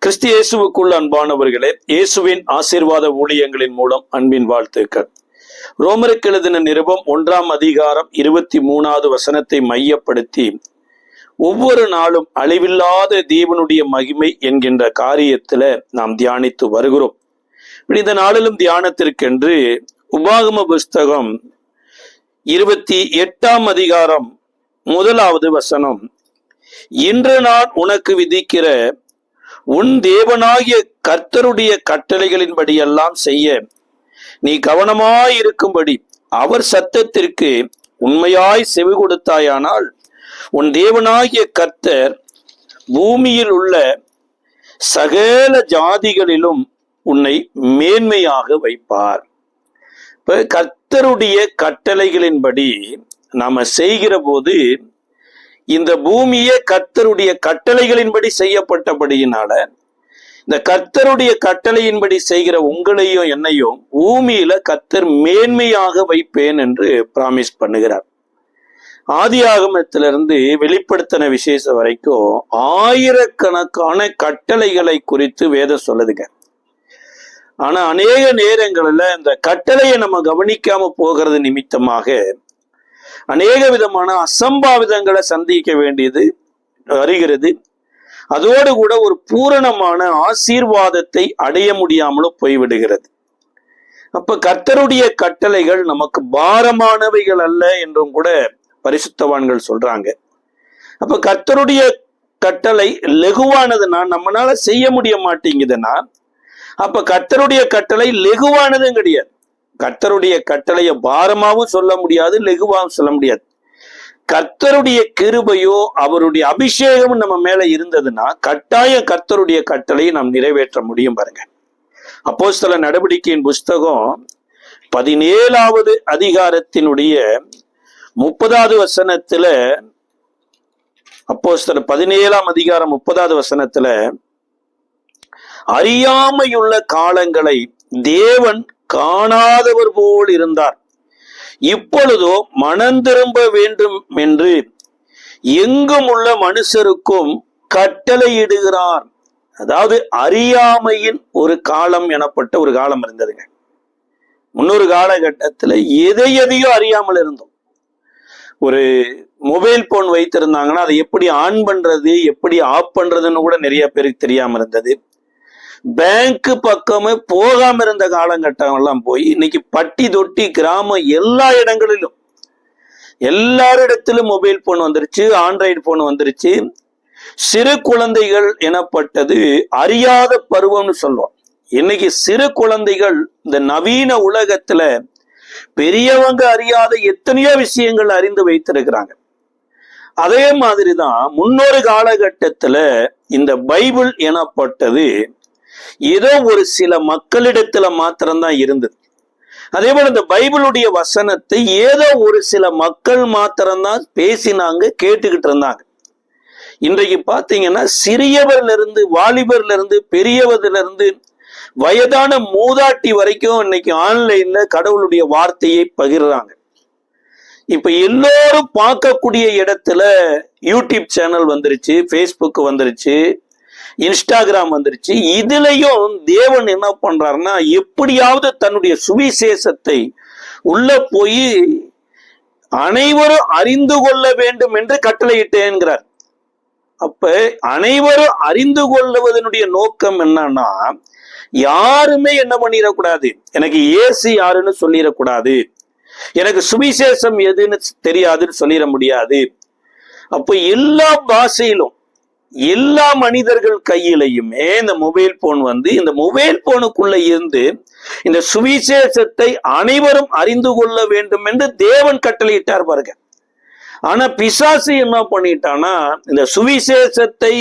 கிறிஸ்து இயேசுவுக்குள் அன்பானவர்களே, இயேசுவின் ஆசீர்வாத ஊழியங்களின் மூலம் அன்பின் வாழ்த்துக்கள். ரோமருக்கு எழுதின நிருபம் 1ஆம் அதிகாரம் 23வது வசனத்தை மையப்படுத்தி ஒவ்வொரு நாளும் அழிவில்லாத தேவனுடைய மகிமை என்கின்ற காரியத்துல நாம் தியானித்து வருகிறோம். இந்த நாளிலும் தியானத்திற்கென்று உபாகம புஸ்தகம் 28ஆம் அதிகாரம் 1வது வசனம், இன்று நான் உனக்கு விதிக்கிற உன் தேவனாகிய கர்த்தருடைய கட்டளைகளின்படியெல்லாம் செய்ய நீ கவனமாயிருக்கும்படி அவர் சத்தத்திற்கு உண்மையாய் செவி கொடுத்தாயானால் உன் தேவனாகிய கர்த்தர் பூமியில் உள்ள சகல ஜாதிகளிலும் உன்னை மேன்மையாக வைப்பார். இப்ப கர்த்தருடைய கட்டளைகளின்படி நாம செய்கிற போது இந்த பூமியே கர்த்தருடைய கட்டளைகளின்படி செய்யப்பட்டபடியினால இந்த கர்த்தருடைய கட்டளையின்படி செய்கிற உங்களையும் என்னையும் பூமியில கர்த்தர் மேன்மையாக வைப்பேன் என்று பிராமிஸ் பண்ணுகிறார். ஆதியாகமத்திலிருந்து வெளிப்படுத்தின விசேஷம் வரைக்கும் ஆயிரக்கணக்கான கட்டளைகளை குறித்து வேதம் சொல்லுதுங்க. ஆனா அநேக நேரங்கள்ல இந்த கட்டளையை நம்ம கவனிக்காம போகிறது நிமித்தமாக அநேக விதமான அசம்பாவிதங்களை சந்திக்க வேண்டியது வருகிறது. அதோடு கூட ஒரு பூரணமான ஆசீர்வாதத்தை அடைய முடியாமலும் போய்விடுகிறது. அப்ப கர்த்தருடைய கட்டளைகள் நமக்கு பாரமானவைகள் அல்ல என்றும் கூட பரிசுத்தவான்கள் சொல்றாங்க. அப்ப கர்த்தருடைய கட்டளை லெகுவானதுன்னா நம்மளால செய்ய முடிய மாட்டேங்குதுன்னா அப்ப கர்த்தருடைய கட்டளை லெகுவானதும் கிடையாது. கர்த்தருடைய கட்டளையை பாரமாவும் சொல்ல முடியாது, லெகுவாவும் சொல்ல முடியாது. கர்த்தருடைய கிருபையோ அவருடைய அபிஷேகமும் நம்ம மேல இருந்ததுன்னா கட்டாயம் கர்த்தருடைய கட்டளையை நாம் நிறைவேற்ற முடியும். பாருங்க, அப்போஸ்தல நடவடிக்கையின் புஸ்தகம் 17வது அதிகாரத்தினுடைய 30வது வசனத்துல, அப்போஸ்தல 17ஆம் அதிகாரம் 30வது வசனத்துல, அறியாமையுள்ள காலங்களை தேவன் காணாதவர் போல் இருந்தார், இப்பொழுதோ மனம் திரும்ப வேண்டும் என்று எங்கும் உள்ள மனுஷருக்கும் கட்டளையிடுகிறார். அதாவது அறியாமையின் ஒரு காலம் எனப்பட்ட ஒரு காலம் இருந்ததுங்க. முன்னொரு காலகட்டத்துல எதையோ அறியாமல் இருந்தோம். ஒரு மொபைல் போன் வைத்திருந்தாங்கன்னா அதை எப்படி ஆன் பண்றது எப்படி ஆஃப் பண்றதுன்னு கூட நிறைய பேருக்கு தெரியாம இருந்தது. பேங்க் பக்கமே போகாம இருந்த காலகட்டம் எல்லாம் போய் இன்னைக்கு பட்டி தொட்டி கிராமம் எல்லா இடங்களிலும் எல்லாரிடத்திலும் மொபைல் போன் வந்துருச்சு, ஆண்ட்ராய்டு போன் வந்துருச்சு. சிறு குழந்தைகள் எனப்பட்டது அறியாத பருவம்னு சொல்லுவோம். இன்னைக்கு சிறு குழந்தைகள் இந்த நவீன உலகத்துல பெரியவங்க அறியாத எத்தனையோ விஷயங்கள் அறிந்து வைத்திருக்கிறாங்க. அதே மாதிரிதான் முன்னொரு காலகட்டத்துல இந்த பைபிள் எனப்பட்டது ஏதோ ஒரு சில மக்களிடத்துல மாத்திரம்தான் இருந்தது. அதே போல இந்த பைபிளுடைய வசனத்தை ஏதோ ஒரு சில மக்கள் மாத்திரம்தான் பேசினாங்க, கேட்டுக்கிட்டு இருந்தாங்க. இன்றைக்கு பாத்தீங்கன்னா சிறியவர்ல இருந்து வாலிபர்ல இருந்து பெரியவர்ல இருந்து வயதான மூதாட்டி வரைக்கும் இன்னைக்கு ஆன்லைன்ல கடவுளுடைய வார்த்தையை பகிர்றாங்க. இப்ப எல்லோரும் பார்க்கக்கூடிய இடத்துல யூடியூப் சேனல் வந்துருச்சு, ஃபேஸ்புக் வந்துருச்சு, இன்ஸ்டாகிராம் வந்துருச்சு. இதுலயும் தேவன் என்ன பண்றாருன்னா எப்படியாவது தன்னுடைய சுவிசேஷத்தை உள்ள போய் அனைவரும் அறிந்து கொள்ள வேண்டும் என்று கட்டளையிட்டேன்கிறார். அப்ப அனைவரும் அறிந்து கொள்வதனுடைய நோக்கம் என்னன்னா யாருமே என்ன பண்ணிடக்கூடாது, எனக்கு இயேசு யாருன்னு சொல்லிடக்கூடாது, எனக்கு சுவிசேஷம் எதுன்னு தெரியாதுன்னு சொல்லிட முடியாது. அப்ப எல்லா பாஷையிலும் எல்லா மனிதர்கள் கையிலையுமே இந்த மொபைல் போன் வந்து இந்த மொபைல் போனுக்குள்ள இருந்து இந்த சுவிசேஷத்தை அனைவரும் அறிந்து கொள்ள வேண்டும் என்று தேவன் கட்டளையிட்டார் பாருங்க. ஆனா பிசாசு என்ன பண்ணிட்டானா இந்த சுவிசேஷத்தை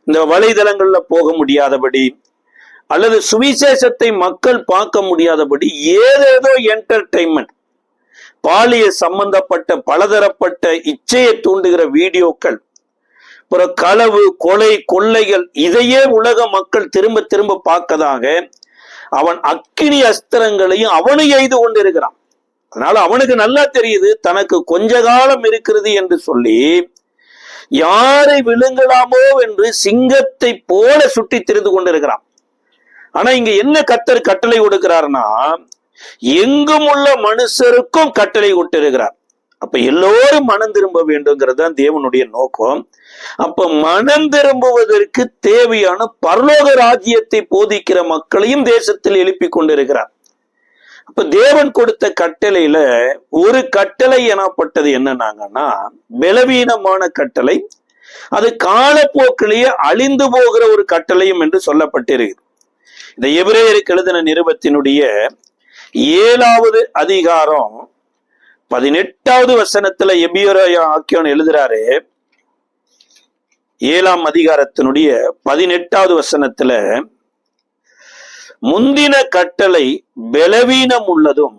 இந்த வலைதளங்கள்ல போக முடியாதபடி அல்லது சுவிசேஷத்தை மக்கள் பார்க்க முடியாதபடி ஏதேதோ என்டர்டைன்மெண்ட், பாலிய சம்பந்தப்பட்ட பலதரப்பட்ட இச்சையை தூண்டுகிற வீடியோக்கள், அப்புறம் களவு கொலை கொள்ளைகள், இதையே உலக மக்கள் திரும்ப திரும்ப பார்க்கதாக அவன் அக்கினி அஸ்திரங்களையும் அவனு எய்து கொண்டு இருக்கிறான். அதனால அவனுக்கு நல்லா தெரியுது தனக்கு கொஞ்ச காலம் இருக்கிறது என்று சொல்லி யாரை விழுங்கலாமோ என்று சிங்கத்தை போல சுட்டி திரிந்து கொண்டிருக்கிறான். ஆனா இங்க என்ன கர்த்தர் கட்டளை கொடுக்கிறார்னா, எங்கும் உள்ள மனுஷருக்கும் கட்டளை விட்டிருக்கிறார். அப்ப எல்லோரும் மனம் திரும்ப வேண்டும்ங்கிறது தான் தேவனுடைய நோக்கம். அப்ப மனம் திரும்புவதற்கு தேவையான பரலோக ராஜ்யத்தை போதிக்கிற மக்களையும் தேசத்தில் எழுப்பி கொண்டிருக்கிறார். அப்ப தேவன் கொடுத்த கட்டளையில ஒரு கட்டளை எனப்பட்டது என்னன்னாங்கன்னா, பலவீனமான கட்டளை, அது காலப்போக்கிலேயே அழிந்து போகிற ஒரு கட்டளையும் என்று சொல்லப்பட்டிருக்கு. இந்த எபிரேயருக்கு எழுதின நிருபத்தினுடைய 7வது அதிகாரம் 18வது வசனத்துல எபிரேய ஆக்கியோன் எழுதுறாரு. 7ஆம் அதிகாரத்தினுடைய 18வது வசனத்துல, முந்தின கட்டளை பலவீனம் உள்ளதும்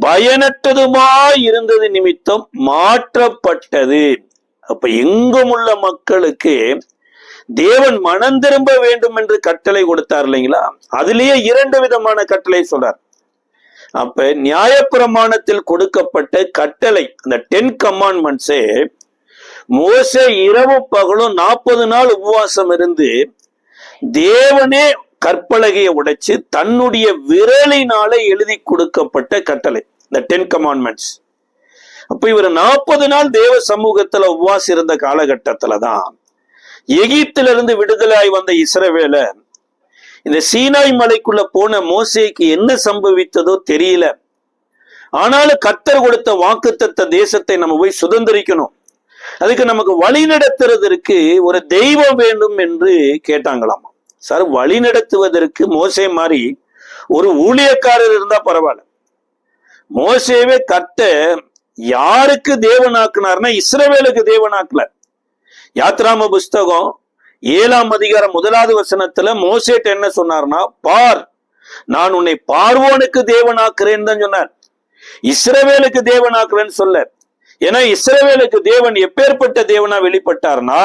பயனற்றதுமாய் இருந்தது நிமித்தம் மாற்றப்பட்டது. அப்ப எங்கும் உள்ள மக்களுக்கு தேவன் மனம் திரும்ப வேண்டும் என்று கட்டளை கொடுத்தார் இல்லைங்களா? அதுலயே 2 விதமான கட்டளை சொல்றார். அப்ப நியாயப்பிரமாணத்தில் கொடுக்கப்பட்ட கட்டளை, அந்த 10 கமாண்ட்மெண்ட்ஸே, மோசே இரவு பகலும் 40 நாள் உபவாசம் இருந்து தேவனே கற்பலகையை உடைச்சு தன்னுடைய விரலினால எழுதி கொடுக்கப்பட்ட கட்டளை, இந்த 10 கமாண்ட்மெண்ட்ஸ். அப்ப இவர் 40 நாள் தேவ சமூகத்துல உபவாசம் இருந்த காலகட்டத்துலதான் எகிப்திலிருந்து விடுதலாய் வந்த இஸ்ரவேலர் இந்த சீனாய் மலைக்குள்ள போன மோசேக்கு என்ன சம்பவித்ததோ தெரியல. ஆனாலும் கர்த்தர் கொடுத்த வாக்குத்தத்த தேசத்தை நம்ம போய் சுதந்திரிக்கணும், அதுக்கு நமக்கு வழி நடத்துறதற்கு ஒரு தெய்வம் வேண்டும் என்று கேட்டாங்களாமா. சார், வழி நடத்துவதற்கு மோசே மாதிரி ஒரு ஊழியக்காரர் இருந்தா பரவாயில்ல. மோசேவே கர்த்தர் யாருக்கு தேவனாக்குனார்னா இஸ்ரவேலுக்கு தேவனாக்கல. யாத்ராம புஸ்தகம் 7ஆம் அதிகாரம் 1வது வசனத்துல மோசேட்ட என்ன சொன்னார்னா, பார், நான் உன்னை பார்வோனுக்கு தேவனாக்குறேன்னு தான் சொன்னார், இஸ்ரவேலுக்கு தேவனாக்குறேன்னு சொல்ல. ஏன்னா இஸ்ரவேலுக்கு தேவன் எப்பேற்பட்ட தேவனா வெளிப்பட்டார்னா,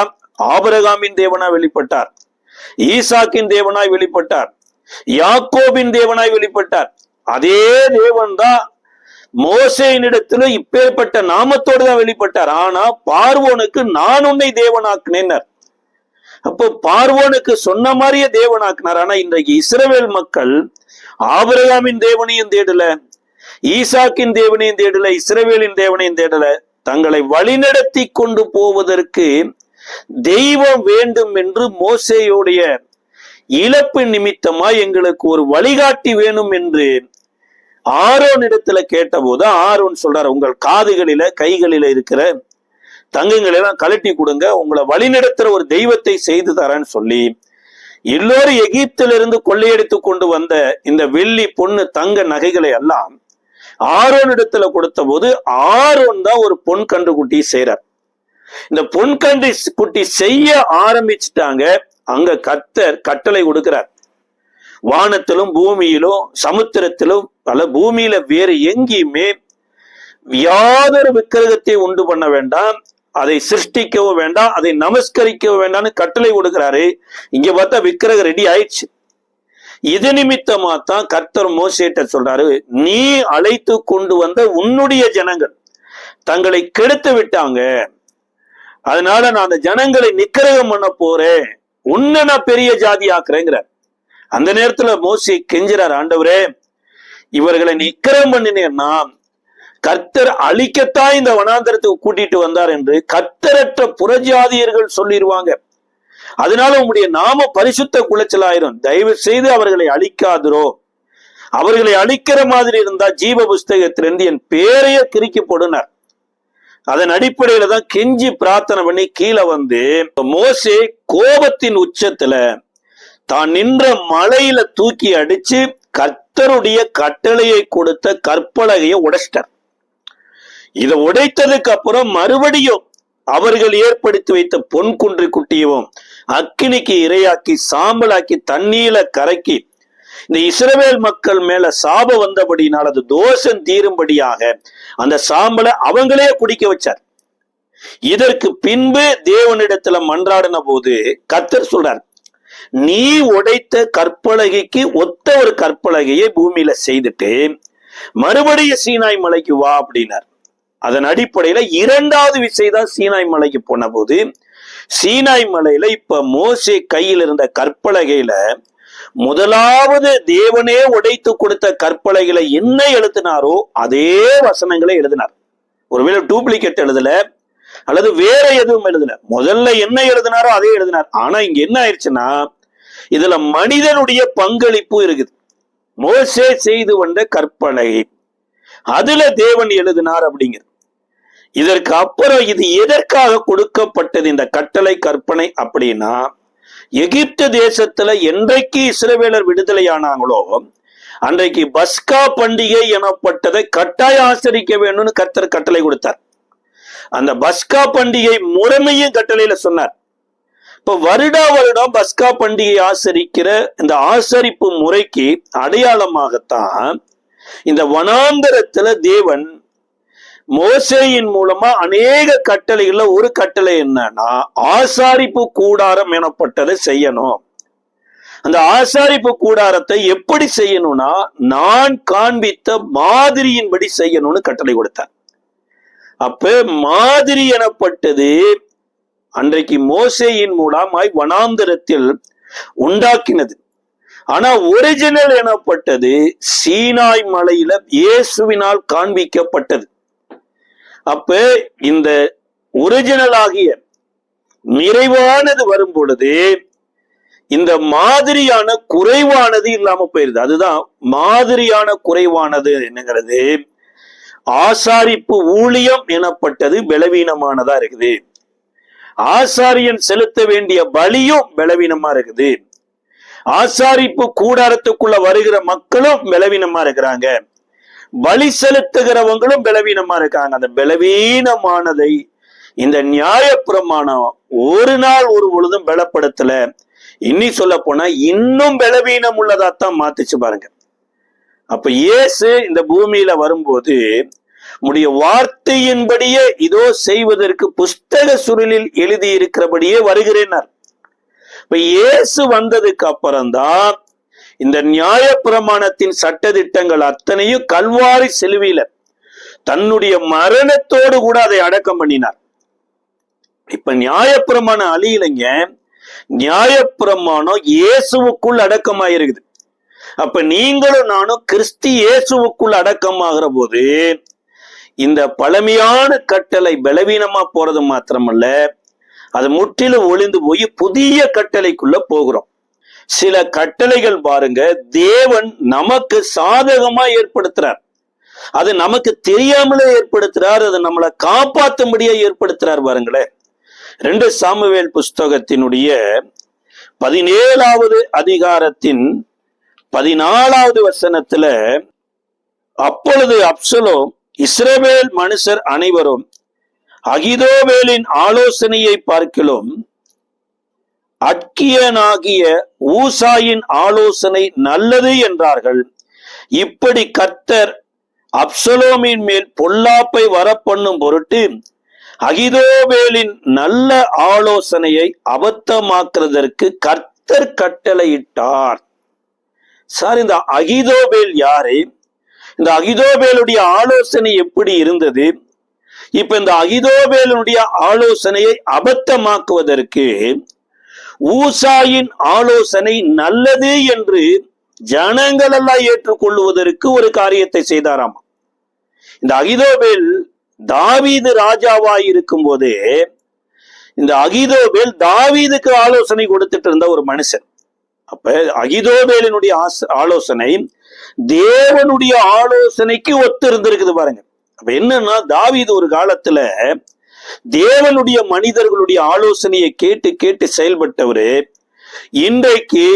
ஆபிரகாமின் தேவனா வெளிப்பட்டார், ஈசாக்கின் தேவனாய் வெளிப்பட்டார், யாக்கோபின் தேவனாய் வெளிப்பட்டார். அதே தேவன் தான் மோசேயினிடத்துல இப்பேற்பட்ட நாமத்தோடு தான் வெளிப்பட்டார். ஆனா பார்வோனுக்கு நான் உன்னை தேவனாக்குனேன். அப்போ பார்வோனுக்கு சொன்ன மாதிரியே தேவனாக்குனார். ஆனா இன்றைக்கு இஸ்ரவேல் மக்கள் ஆபிரகாமின் தேவனையும் தேடல, ஈசாக்கின் தேவனையும் தேடல, இஸ்ரவேலின் தேவனையும் தேடல. தங்களை வழிநடத்தி கொண்டு போவதற்கு தெய்வம் வேண்டும் என்று மோசேயுடைய இழப்பு நிமித்தமா எங்களுக்கு ஒரு வழிகாட்டி வேணும் என்று ஆரோன் இடத்துல கேட்டபோது ஆரோன் சொல்றாரு, உங்கள் காதுகளில கைகளில இருக்கிற தங்கங்களெல்லாம் கழட்டி கொடுங்க, உங்களை வழிநடத்துற ஒரு தெய்வத்தை செய்து தரேன்னு சொல்லி எல்லோரும் எகிப்திலிருந்து கொள்ளையடித்து கொண்டு வந்த இந்த வெள்ளி பொண்ணு தங்க நகைகளை எல்லாம் ஆரோன் இடத்துல கொடுத்த போது ஆரோன் தான் ஒரு பொன் கன்று குட்டி செய்யறார். இந்த பொன் கன்று குட்டி செய்ய ஆரம்பிச்சுட்டாங்க. அங்க கர்த்தர் கட்டளை கொடுக்கிறார், வானத்திலும் பூமியிலும் சமுத்திரத்திலும் பல பூமியில வேறு எங்கேயுமே யாதொரு விக்கிரகத்தை உண்டு பண்ண வேண்டாம், அதை சிருஷ்டிக்கவும் வேண்டாம், அதை நமஸ்கரிக்கவும் வேண்டாம்னு கட்டளை கொடுக்கிறாரு. இங்க பார்த்தா விக்கிரகம் ரெடி ஆயிடுச்சு. இது நிமித்தமா தான் கர்த்தர் மோசேட்ட சொல்றாரு, நீ அழைத்து கொண்டு வந்த உன்னுடைய ஜனங்கள் தங்களை கெடுத்து விட்டாங்க, அதனால நான் அந்த ஜனங்களை நிக்கிரகம் பண்ண போறேன், உன்னை நான் பெரிய ஜாதி ஆக்குறேங்கிறார். அந்த நேரத்துல மோசே கெஞ்சுறார், ஆண்டவரே இவர்களை நிக்கிரகம் பண்ணினேன்னா கர்த்தர் அழிக்கத்தான் இந்த வனாந்தரத்துக்கு கூட்டிட்டு வந்தார் என்று கர்த்தரற்ற புறஜாதியர்கள் சொல்லிடுவாங்க, அதனால உங்களுடைய நாம பரிசுத்த குலைச்சலாயிரும், தயவு செய்து அவர்களை அழிக்காதிரோ, அவர்களை அழிக்கிற மாதிரி இருந்தா ஜீவ புஸ்தகத்திலிருந்து என் பேரையே கிறுக்கி போடுனார். அதன் அடிப்படையில தான் கெஞ்சி பிரார்த்தனை பண்ணி கீழே வந்து மோசே கோபத்தின் உச்சத்துல தான் நின்ற மலையில தூக்கி அடிச்சு கர்த்தருடைய கட்டளையை கொடுத்த கற்பலகையை உடைச்சிட்டார். இதை உடைத்ததுக்கு அப்புறம் மறுபடியும் அவர்கள் ஏற்படுத்தி வைத்த பொன் குன்று குட்டியவும் அக்கினிக்கு இரையாக்கி சாம்பலாக்கி தண்ணீர கரைக்கி இந்த இஸ்ரவேல் மக்கள் மேல சாபம் வந்தபடினால் அது தோஷம் தீரும்படியாக அந்த சாம்பலை அவங்களே குடிக்க வச்சார். இதற்கு பின்பு தேவனிடத்துல மன்றாடின போது கர்த்தர் சொல்றார், நீ உடைத்த கற்பலகைக்கு ஒத்த ஒரு கற்பலகையை பூமியில செய்துட்டு மறுபடியும் சீனாய் மலைக்கு வா அப்படின்னார். அதன் அடிப்படையில இரண்டாவது விசை தான் சீனாய் மலைக்கு போன போது, சீனாய் மலையில இப்ப மோசே கையில் இருந்த கற்பலகையில முதலாவது தேவனே உடைத்து கொடுத்த கற்பலகையில என்ன எழுதினாரோ அதே வசனங்களை எழுதினார். ஒருவேளை டூப்ளிகேட் எழுதல அல்லது வேற எதுவும் எழுதல, முதல்ல என்ன எழுதினாரோ அதே எழுதினார். ஆனா இங்க என்ன ஆயிடுச்சுன்னா, இதுல மனிதனுடைய பங்களிப்பு இருக்குது. மோசே செய்து வந்த கற்பலகை அதுல தேவன் எழுதினார் அப்படிங்கிறது. இதற்கு அப்புறம் இது எதற்காக கொடுக்கப்பட்டது இந்த கட்டளை கற்பனை அப்படின்னா, எகிப்து தேசத்துல என்றைக்கு இஸ்ரவேலர் விடுதலையானாங்களோ அன்றைக்கு பஸ்கா பண்டிகை எனப்பட்டதை கட்டாயம் ஆசரிக்க வேண்டும்னு கர்த்தர் கட்டளை கொடுத்தார். அந்த பஸ்கா பண்டிகை முறைமையும் கட்டளையில சொன்னார். இப்ப வருடம் பஸ்கா பண்டிகை ஆசரிக்கிற இந்த ஆசரிப்பு முறைக்கு அடையாளமாகத்தான் இந்த வனாந்தரத்துல தேவன் மோசேயின் மூலமா அநேக கட்டளைகள்ல ஒரு கட்டளை என்னன்னா, ஆசாரிப்பு கூடாரம் எனப்பட்டதை செய்யணும். அந்த ஆசாரிப்பு கூடாரத்தை எப்படி செய்யணும்னா, நான் காண்பித்த மாதிரியின்படி செய்யணும்னு கட்டளை கொடுத்தார். அப்ப மாதிரி எனப்பட்டது அன்றைக்கு மோசேயின் மூலமாய் வனாந்தரத்தில் உண்டாக்கினது. ஆனா ஒரிஜினல் எனப்பட்டது சீனாய் மலையில இயேசுவினால் காண்பிக்கப்பட்டது. அப்ப இந்த ஒரிஜினல் ஆகிய நிறைவானது வரும் பொழுது இந்த மாதிரியான குறைவானது இல்லாம போயிருது. அதுதான் மாதிரியான குறைவானது என்னங்கிறது. ஆசாரிப்பு ஊழியம் எனப்பட்டது பலவீனமானதா இருக்குது. ஆசாரியன் செலுத்த வேண்டிய பலியும் பலவீனமா இருக்குது. ஆசாரிப்பு கூடாரத்துக்குள்ள வருகிற மக்களும் பலவீனமா இருக்கிறாங்க. பலி செலுத்துகிறவங்களும் பலவீனமா இருக்காங்க. அந்த பலவீனமானதை இந்த நியாயப்பிரமாணம் ஒரு நாள் ஒரு பொழுதும் பலப்படுத்தல. இன்னி சொல்ல போனா இன்னும் பலவீனம் உள்ளதாத்தான் மாத்துச்சு பாருங்க. அப்ப இயேசு இந்த பூமியில வரும்போது உடைய வார்த்தையின்படியே இதோ செய்வதற்கு புஸ்தக சுருளில் எழுதி இருக்கிறபடியே வருகிறேனார். இப்ப இயேசு வந்ததுக்கு அப்புறம்தான் இந்த நியாயப்பிரமாணத்தின் சட்டதிட்டங்கள் அத்தனையும் கல்வாரி சிலுவையில தன்னுடைய மரணத்தோடு கூட அதை அடக்கம் பண்ணினார். இப்ப நியாயப்பிரமாணம் அழியலைங்க, நியாயப்பிரமாணம் இயேசுவுக்குள் அடக்கமாயிருக்குது. அப்ப நீங்களும் நானும் கிறிஸ்து இயேசுவுக்குள் அடக்கமாகிற போது இந்த பழமையான கட்டளை பலவீனமா போறது மாத்திரமல்ல, அது முற்றிலும் ஒளிந்து போய் புதிய கட்டளைக்குள்ள போகிறோம். சில கட்டளைகள் பாருங்க, தேவன் நமக்கு சாதகமா ஏற்படுத்துறார். அது நமக்கு தெரியாமலே ஏற்படுத்துறார். அது நம்மளை காப்பாற்றும்படியா ஏற்படுத்துறார். பாருங்களேன், 2 சாமுவேல் புஸ்தகத்தினுடைய 17வது அதிகாரத்தின் 14வது வசனத்துல, அப்பொழுது அப்சலோம் இஸ்ரவேல் மனுஷர் அனைவரும் அகிதோவேலின் ஆலோசனையை பார்க்கிலும் அட்கியனாகிய ஊசாயின் ஆலோசனை நல்லது என்றார்கள். இப்படி கர்த்தர் அப்சலோமின் மேல் பொல்லாப்பை வரப்பண்ணும் பொருட்டு அகிதோவேலின் நல்ல ஆலோசனையை அபத்தமாக்குறதற்கு கர்த்தர் கட்டளையிட்டார். சார், இந்த அகிதோவேல் யாரு? இந்த அகிதோவேலுடைய ஆலோசனை எப்படி இருந்தது? இப்ப இந்த அகிதோவேலுடைய ஆலோசனையை அபத்தமாக்குவதற்கு ஊசாயின் ஆலோசனை நல்லது என்று ஜனங்கள் எல்லாம் ஏற்றுக்கொள்வதற்கு ஒரு காரியத்தை செய்தாராம். இந்த அகிதோவேல் தாவீது ராஜாவாய் இருக்கும் போதே இந்த அகிதோவேல் தாவீதுக்கு ஆலோசனை கொடுத்துட்டு இருந்த ஒரு மனுஷன். அப்ப அகிதோவேலினுடைய ஆலோசனை தேவனுடைய ஆலோசனைக்கு ஒத்து இருந்திருக்குது பாருங்க. அப்ப என்னன்னா, தாவீது ஒரு காலத்துல தேவனுடைய மனிதர்களுடைய ஆலோசனையை கேட்டு கேட்டு செயல்பட்டவரு இன்றைக்கு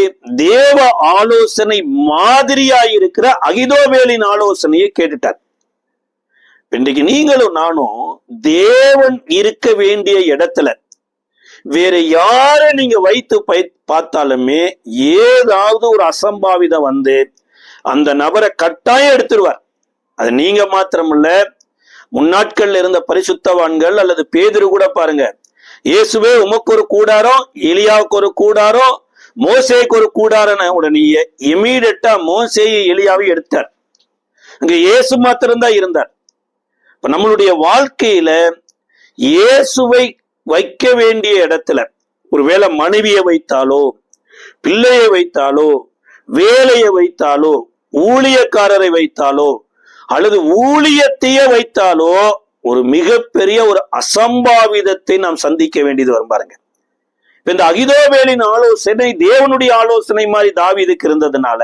தேவ ஆலோசனை மாதிரியாயிருக்கிற அகிதோவேலின் ஆலோசனையை கேட்டுட்டார். இன்றைக்கு நீங்களும் நானும் தேவன் இருக்க வேண்டிய இடத்துல வேற யார நீங்க வைத்து பார்த்தாலுமே ஏதாவது ஒரு அசம்பாவிதம் வந்து அந்த நபரை கட்டாயம் எடுத்துருவார். அது நீங்க மாத்திரமல்ல, முன்னாட்கள்ல இருந்த பரிசுத்தவான்கள் அல்லது பேதுரு கூட பாருங்க, இயேசுவே உமக்கு ஒரு கூடாரம், எலியாவுக்கு ஒரு கூடாரம், மோசேக்கு ஒரு கூடாரம், உடனே இமீடியட்டா மோசேயை எலியாவை எடுத்தார். அங்க இயேசு மாத்திரம்தான் இருந்தார். நம்மளுடைய வாழ்க்கையில இயேசுவை வைக்க வேண்டிய இடத்துல, ஒருவேளை மனைவியை வைத்தாலோ, பிள்ளையை வைத்தாலோ, வேலையை வைத்தாலோ, ஊழியக்காரரை வைத்தாலோ, அல்லது ஊழியத்தையே வைத்தாலோ, ஒரு மிகப்பெரிய ஒரு அசம்பாவிதத்தை நாம் சந்திக்க வேண்டியது வரும் பாருங்க. இந்த அகிதோவேலின் ஆலோசனை தேவனுடைய ஆலோசனை மாதிரி தாவீதுக்கு இருந்ததுனால,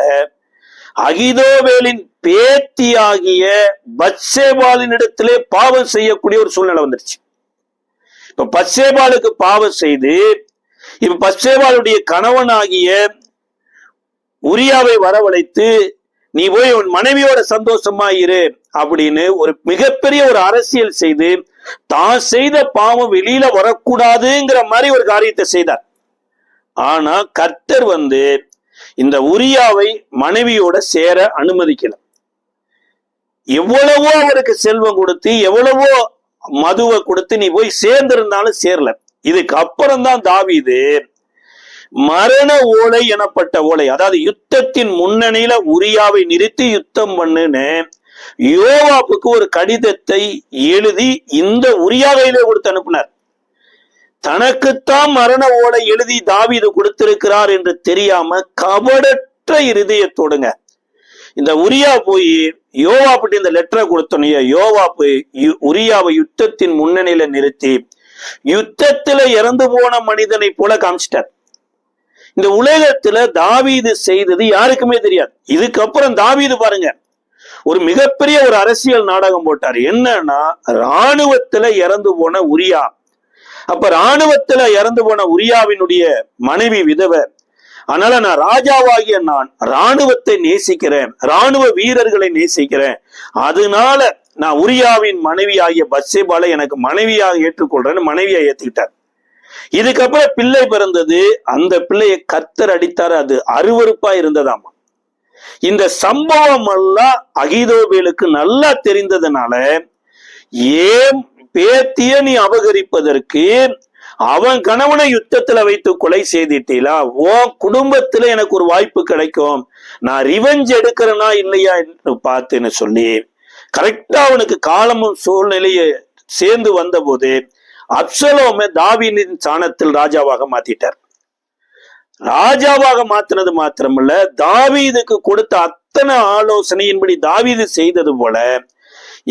அகிதோவேலின் பேத்தியாகிய பத்சேபாலின் இடத்திலே பாவம் செய்யக்கூடிய ஒரு சூழ்நிலை வந்துருச்சு. இப்ப பத்சேபாலுக்கு பாவம் செய்து, இப்ப பத்சேபாலுடைய கணவனாகிய உரியாவை வரவழைத்து, நீ போய் உன் மனைவியோட சந்தோஷமா இரு அப்படின்னு ஒரு மிகப்பெரிய ஒரு அரசியல் செய்து, தான் செய்த பாவம் வெளியில வரக்கூடாதுங்கிற மாதிரி ஒரு காரியத்தை செய்தார். ஆனா கர்த்தர் இந்த உரியாவை மனைவியோட சேர அனுமதிக்கல. எவ்வளவோ அவருக்கு செல்வம் கொடுத்து, எவ்வளவோ மதுவை கொடுத்து நீ போய் சேர்ந்திருந்தாலும் சேரல. இதுக்கு அப்புறம் தான் தாவீது மரண ஓலை எனப்பட்ட ஓலை, அதாவது யுத்தத்தின் முன்னணியில உரியாவை நிறுத்தி யுத்தம் பண்ணுன்னு யோவாப்புக்கு ஒரு கடிதத்தை எழுதி இந்த உரியாவையிலே கொடுத்து அனுப்பினார். தனக்குத்தான் மரண ஓலை எழுதி தாவீது கொடுத்திருக்கிறார் என்று தெரியாம கபடற்ற இருதயத்தோடுங்க இந்த உரியா போய் யோவாப்புட்டு இந்த லெட்டரை கொடுத்தோன்னே, யோவாப்பு உரியாவை யுத்தத்தின் முன்னணியில நிறுத்தி யுத்தத்துல இறந்து போன மனிதனை போல காமிச்சிட்டார். இந்த உலகத்துல தாவீது செய்தது யாருக்குமே தெரியாது. இதுக்கப்புறம் தாவீது பாருங்க ஒரு மிகப்பெரிய ஒரு அரசியல் நாடகம் போட்டார். என்னன்னா, இராணுவத்துல இறந்து போன உரியா. அப்ப இராணுவத்துல இறந்து போன உரியாவினுடைய மனைவி விதவை. அதனால நான் ராஜாவாகிய நான் இராணுவத்தை நேசிக்கிறேன், இராணுவ வீரர்களை நேசிக்கிறேன், அதனால நான் உரியாவின் மனைவி ஆகிய பத்சேபாலை எனக்கு மனைவியாக ஏற்றுக்கொள்றேன்னு மனைவியை ஏத்துக்கிட்டார். இதுக்கப்புறம் பிள்ளை பிறந்தது. அந்த பிள்ளையை கர்த்தர் அடித்தார். அது அருவருப்பா இருந்ததாமா. இந்த சம்பவம் எல்லாம் அகிதோவேலுக்கு நல்லா தெரிந்ததுனால, ஏன் பேத்திய நீ அபகரிப்பதற்கு அவன் கணவனை யுத்தத்துல வைத்து கொலை செய்திட்டீங்களா? உன் குடும்பத்துல எனக்கு ஒரு வாய்ப்பு கிடைக்கும், நான் ரிவெஞ்ச் எடுக்கிறேனா இல்லையா என்று பார்த்துன்னு சொல்லி கரெக்டா அவனுக்கு காலமும் சூழ்நிலையை சேர்ந்து வந்த போது அப்சலோமை தாவீதின் சாணத்தில் ராஜாவாக மாத்திட்டார். ராஜாவாக மாத்தினது மாத்திரமல்ல, தாவீதுக்கு கொடுத்த அத்தனை ஆலோசனையின்படி தாவீது செய்தது போல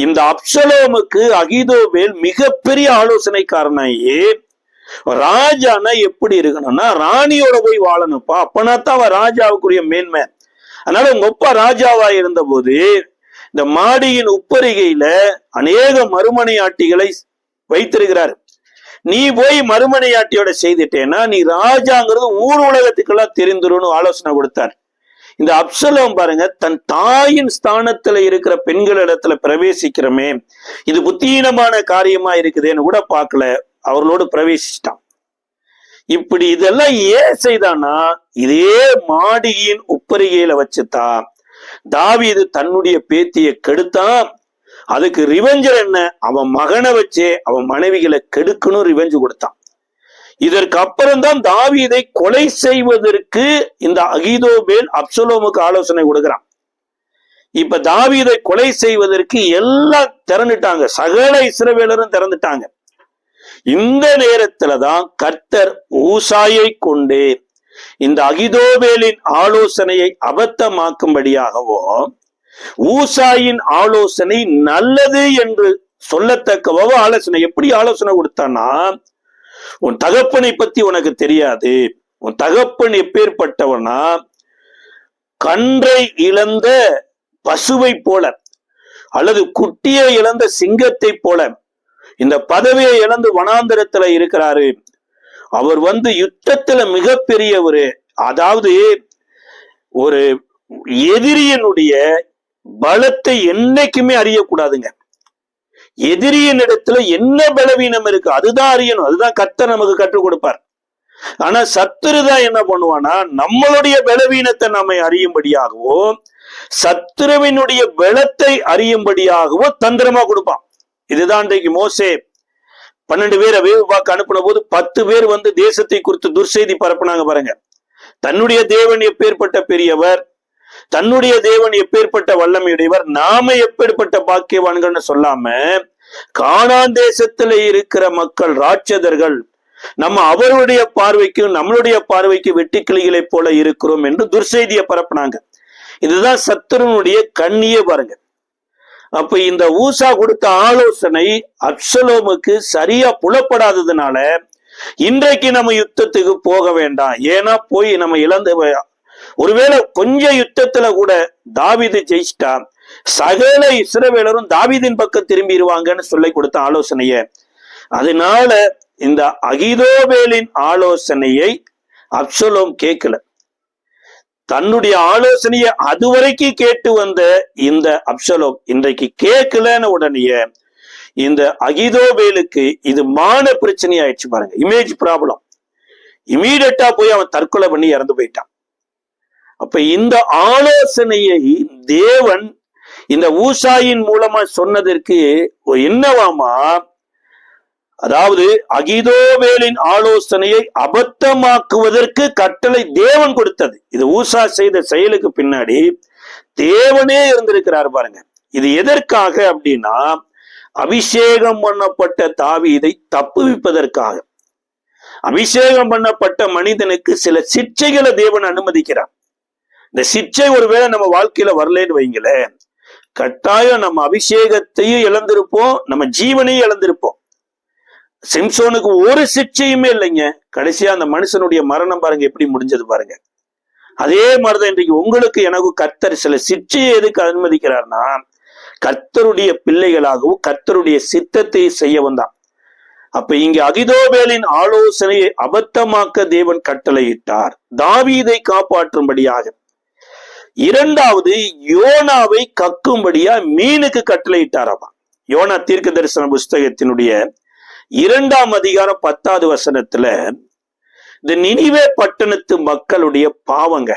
இந்த அப்சலோமுக்கு அகிதோவேல் மிகப்பெரிய ஆலோசனைக்காரனாயே, ராஜானா எப்படி இருக்கணும்னா ராணியோட போய் வாழணும்ப்பா, அப்பனாத்தான் அவன் ராஜாவுக்குரிய மேன்மை. அதனால உங்க அப்பா ராஜாவா இருந்த போது இந்த மாடியின் உப்பரிகையில அநேக மறுமனையாட்டிகளை வைத்திருக்கிறார். நீ போய் மறுமனையாட்டியோட செய்துட்டேன்னா நீ ராஜாங்கிறது ஊர் உலகத்துக்கெல்லாம் தெரிந்துருன்னு ஆலோசனை கொடுத்தார். இந்த அப்சலோம் பாருங்க, தன் தாயின் ஸ்தானத்துல இருக்கிற பெண்கள் இடத்துல பிரவேசிக்கிறமே, இது புத்தீனமான காரியமா இருக்குதுன்னு கூட பார்க்கல, அவர்களோடு பிரவேசிச்சிட்டான். இப்படி இதெல்லாம் ஏன் செய்தானா, இதே மாடியின் உப்பரிகையில வச்சுதான் தாவீது தன்னுடைய பேத்தியை கெடுத்தான். அதுக்கு ரிவெஞ்சர் என்ன, அவன் மகனை வச்சே அவன் மனைவிகளை கெடுக்கணும் ரிவெஞ்சு கொடுத்தான். இதற்கு அப்புறம் தான் தாவீதை கொலை செய்வதற்கு இந்த அகிதோவேல் அப்சலோமுக்கு ஆலோசனை கொடுக்கிறான். இப்ப தாவீதை கொலை செய்வதற்கு எல்லாம் திறந்துட்டாங்க, சகல இஸ்ரவேலரும் திறந்துட்டாங்க. இந்த நேரத்துலதான் கர்த்தர் ஊசாயை கொண்டு இந்த அகிதோவேலின் ஆலோசனையை அபத்தமாக்கும்படியாகவோ, ஊசாயின் ஆலோசனை நல்லது என்று சொல்லத்தக்கவோ ஆலோசனை. எப்படி ஆலோசனை கொடுத்தான்னா, உன் தகப்பனை பத்தி உனக்கு தெரியாது, உன் தகப்பன் எப்பேற்பட்டவனா கன்றை இழந்த பசுவை போல அல்லது குட்டியை இழந்த சிங்கத்தை போல இந்த பதவியை இழந்து வனாந்தரத்துல இருக்கிறாரு. அவர் யுத்தத்துல மிகப்பெரியவரு. அதாவது ஒரு எதிரியனுடைய பலத்தை என்னைக்குமே அறியக்கூடாதுங்க. எதிரியின் இடத்துல என்ன பலவீனம் இருக்கு அதுதான் அறியணும். அதுதான் கர்த்தர் நமக்கு கற்றுக் கொடுப்பார். ஆனா சத்துருதான் என்ன பண்ணுவானா, நம்மளுடைய பலவீனத்தை நம்மை அறியும்படியாகவோ சத்துருவினுடைய பலத்தை அறியும்படியாகவோ தந்திரமா கொடுப்பான். இதுதான் இன்றைக்கு மோசே 12 பேரை வேவு பார்க்க அனுப்பின போது 10 பேர் தேசத்தை குறித்து துர்செய்தி பரப்புனாங்க பாருங்க. தன்னுடைய தேவன் எப்பேற்பட்ட பெரியவர், தன்னுடைய தேவன் எப்பேற்பட்ட வல்லமையுடையவர், நாம எப்பேற்பட்ட பாக்கியவான்கள்னு சொல்லாம கானான் தேசத்துல இருக்கிற மக்கள் ராட்சதர்கள் நம்ம அவருடைய பார்வைக்கும் நம்மளுடைய பார்வைக்கு வெட்டுக்கிளிகளை போல இருக்கிறோம் என்று துர்செய்தியை பரப்புனாங்க. இதுதான் சத்துருனுடைய கண்ணியே பாருங்க. அப்ப இந்த ஊசா கொடுத்த ஆலோசனை அப்சலோமுக்கு சரியா புலப்படாததுனால இன்றைக்கு நம்ம யுத்தத்துக்கு போக வேண்டாம், ஏன்னா போய் நம்ம இழந்து, ஒருவேளை கொஞ்சம் யுத்தத்துல கூட தாவீது ஜெயிச்சிட்டா சகல இஸ்ரவேலரும் தாவீதின் பக்கம் திரும்பிடுவாங்கன்னு சொல்லி கொடுத்த ஆலோசனைய. அதனால இந்த அகிதோபேலின் ஆலோசனையை அப்சலோம் கேட்கல. தன்னுடைய ஆலோசனையை அதுவரைக்கும் கேட்டு வந்த இந்த அப்சலோம் இன்றைக்கு கேட்கலன்னு உடனே இந்த அகிதோபேலுக்கு இது மான பிரச்சனை ஆயிடுச்சு பாருங்க, இமேஜ் ப்ராப்ளம். இமீடியட்டா போய் அவன் தற்கொலை பண்ணி இறந்து போயிட்டான். அப்ப இந்த ஆலோசனையை தேவன் இந்த ஊசாயின் மூலமா சொன்னதற்கு என்னவாமா, அதாவது அகிதோபேலின் ஆலோசனையை அபத்தமாக்குவதற்கு கட்டளை தேவன் கொடுத்தது. இது ஊசா செய்த செயலுக்கு பின்னாடி தேவனே இருந்திருக்கிறார் பாருங்க. இது எதற்காக அப்படின்னா, அபிஷேகம் பண்ணப்பட்ட தாவீதை தப்புவிப்பதற்காக. அபிஷேகம் பண்ணப்பட்ட மனிதனுக்கு சில சிக்ஷைகளை தேவன் அனுமதிக்கிறார். இந்த சிக்ஷை ஒருவேளை நம்ம வாழ்க்கையில வரலன்னு வைங்களேன், கட்டாயம் நம்ம அபிஷேகத்தையும் இழந்திருப்போம், நம்ம ஜீவனையும் இழந்திருப்போம். சிம்சோனுக்கு ஒரு சிக்ஷையுமே இல்லைங்க, கடைசியா அந்த மனுஷனுடைய மரணம் பாருங்க எப்படி முடிஞ்சது பாருங்க. அதே மாதிரிதான் இன்றைக்கு உங்களுக்கு எனக்கு கர்த்தர் சில சிக்ஷையை எதுக்கு அனுமதிக்கிறார்னா, கர்த்தருடைய பிள்ளைகளாகவும் கர்த்தருடைய சித்தத்தை செய்ய வந்தான். அப்ப இங்க அகிதோபேலின் ஆலோசனையை அபத்தமாக்க தேவன் கட்டளையிட்டார், தாவீதை காப்பாற்றும்படியாக. இரண்டாவது, யோனாவை கக்கும்படியா மீனுக்கு கட்டளையிட்டாராம். யோனா தீர்க்க தரிசன புஸ்தகத்தினுடைய 2ஆம் அதிகாரம் 10வது வசனத்துல இந்த நினிவே பட்டணத்து மக்களுடைய பாவங்க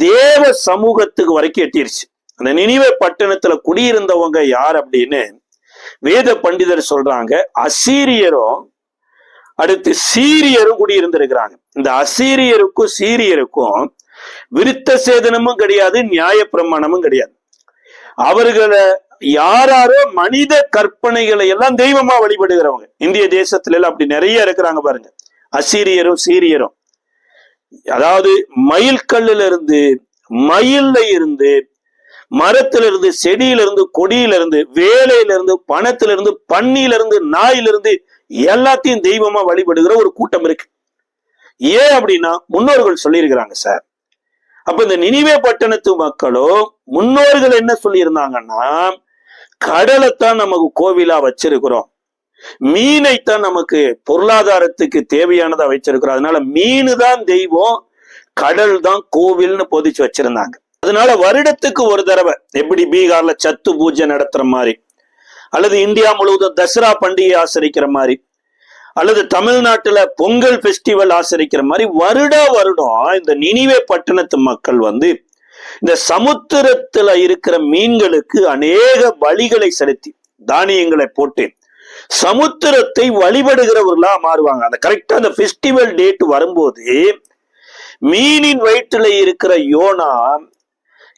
தேவ சமூகத்துக்கு வரைக்கும் எட்டிருச்சு. அந்த நினிவே பட்டணத்துல குடியிருந்தவங்க யார் அப்படின்னு வேத பண்டிதர் சொல்றாங்க, அசீரியரும் அடுத்து சீரியரும் குடியிருந்திருக்கிறாங்க. இந்த அசீரியருக்கும் சீரியருக்கும் விருத்த சேதனமும் கிடையாது, நியாய பிரமாணமும் கிடையாது. அவர்களை யாராரோ மனித கற்பனைகளை எல்லாம் தெய்வமா வழிபடுகிறவங்க. இந்திய தேசத்துல எல்லாம் அப்படி நிறைய இருக்கிறாங்க பாருங்க, அசீரியரும் சீரியரும். அதாவது மயில்கல்லுல இருந்து, மயில்ல இருந்து, மரத்துல இருந்து, செடியில இருந்து, கொடியில இருந்து, வேலையில இருந்து, பணத்துல இருந்து, பன்னியில இருந்து, நாயில இருந்து எல்லாத்தையும் தெய்வமா வழிபடுகிற ஒரு கூட்டம் இருக்கு. ஏன் அப்படின்னா முன்னோர்கள் சொல்லியிருக்கிறாங்க சார். அப்ப இந்த நினிவே பட்டணத்து மக்களோ முன்னோர்கள் என்ன சொல்லியிருந்தாங்கன்னா, கடலைத்தான் நமக்கு கோவிலா வச்சிருக்கிறோம், மீனைத்தான் நமக்கு பொருளாதாரத்துக்கு தேவையானதா வச்சிருக்கிறோம், அதனால மீனு தான் தெய்வம், கடல் தான் கோவில்னு போதிச்சு வச்சிருந்தாங்க. அதனால வருடத்துக்கு ஒரு தடவை எப்படி பீகார்ல சத்து பூஜை நடத்துற மாதிரி, அல்லது இந்தியா முழுவதும் தசரா பண்டிகை ஆசரிக்கிற மாதிரி, அல்லது தமிழ்நாட்டுல பொங்கல் பெஸ்டிவல் ஆசரிக்கிற மாதிரி வருடம் இந்த நினிவே பட்டணத்து மக்கள் இந்த சமுத்திரத்துல இருக்கிற மீன்களுக்கு அநேக பலிகளை செலுத்தி தானியங்களை போட்டு சமுத்திரத்தை வழிபடுகிறவர்களா மாறுவாங்க. அந்த கரெக்டா அந்த பெஸ்டிவல் டேட் வரும்போது மீனின் வயிற்றுல இருக்கிற யோனா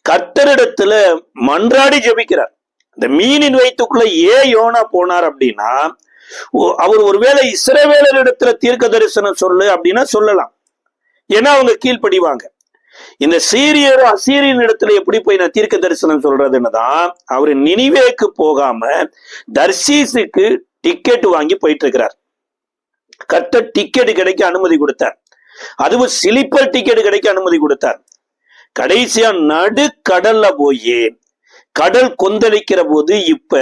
கர்த்தரிடத்துல மன்றாடி ஜெபிக்கிறார். இந்த மீனின் வயிற்றுக்குள்ள ஏன் யோனா போனார் அப்படின்னா, அவர் ஒருவேளை இஸ்ரவேலரிடத்துல தீர்க்க தரிசனம் சொல்லு அப்படின்னா சொல்லலாம், ஏன்னா அவங்க கீழ்ப்படிவாங்க. இந்த சீரியரும் அசீரியன் இடத்துல எப்படி போய் நான் தீர்க்க தரிசனம் சொல்றதுன்னு தான் அவரு நினிவேக்கு போகாம தர்சீசுக்கு டிக்கெட் வாங்கி போயிட்டு இருக்கிறார். கர்த்தர் டிக்கெட் கிடைக்க அனுமதி கொடுத்தார், அதுவும் ஸ்லீப்பர் டிக்கெட் கிடைக்க அனுமதி கொடுத்தார். கடைசியா நடுக்கடல்ல போய் கடல் கொந்தளிக்கிற போது இப்ப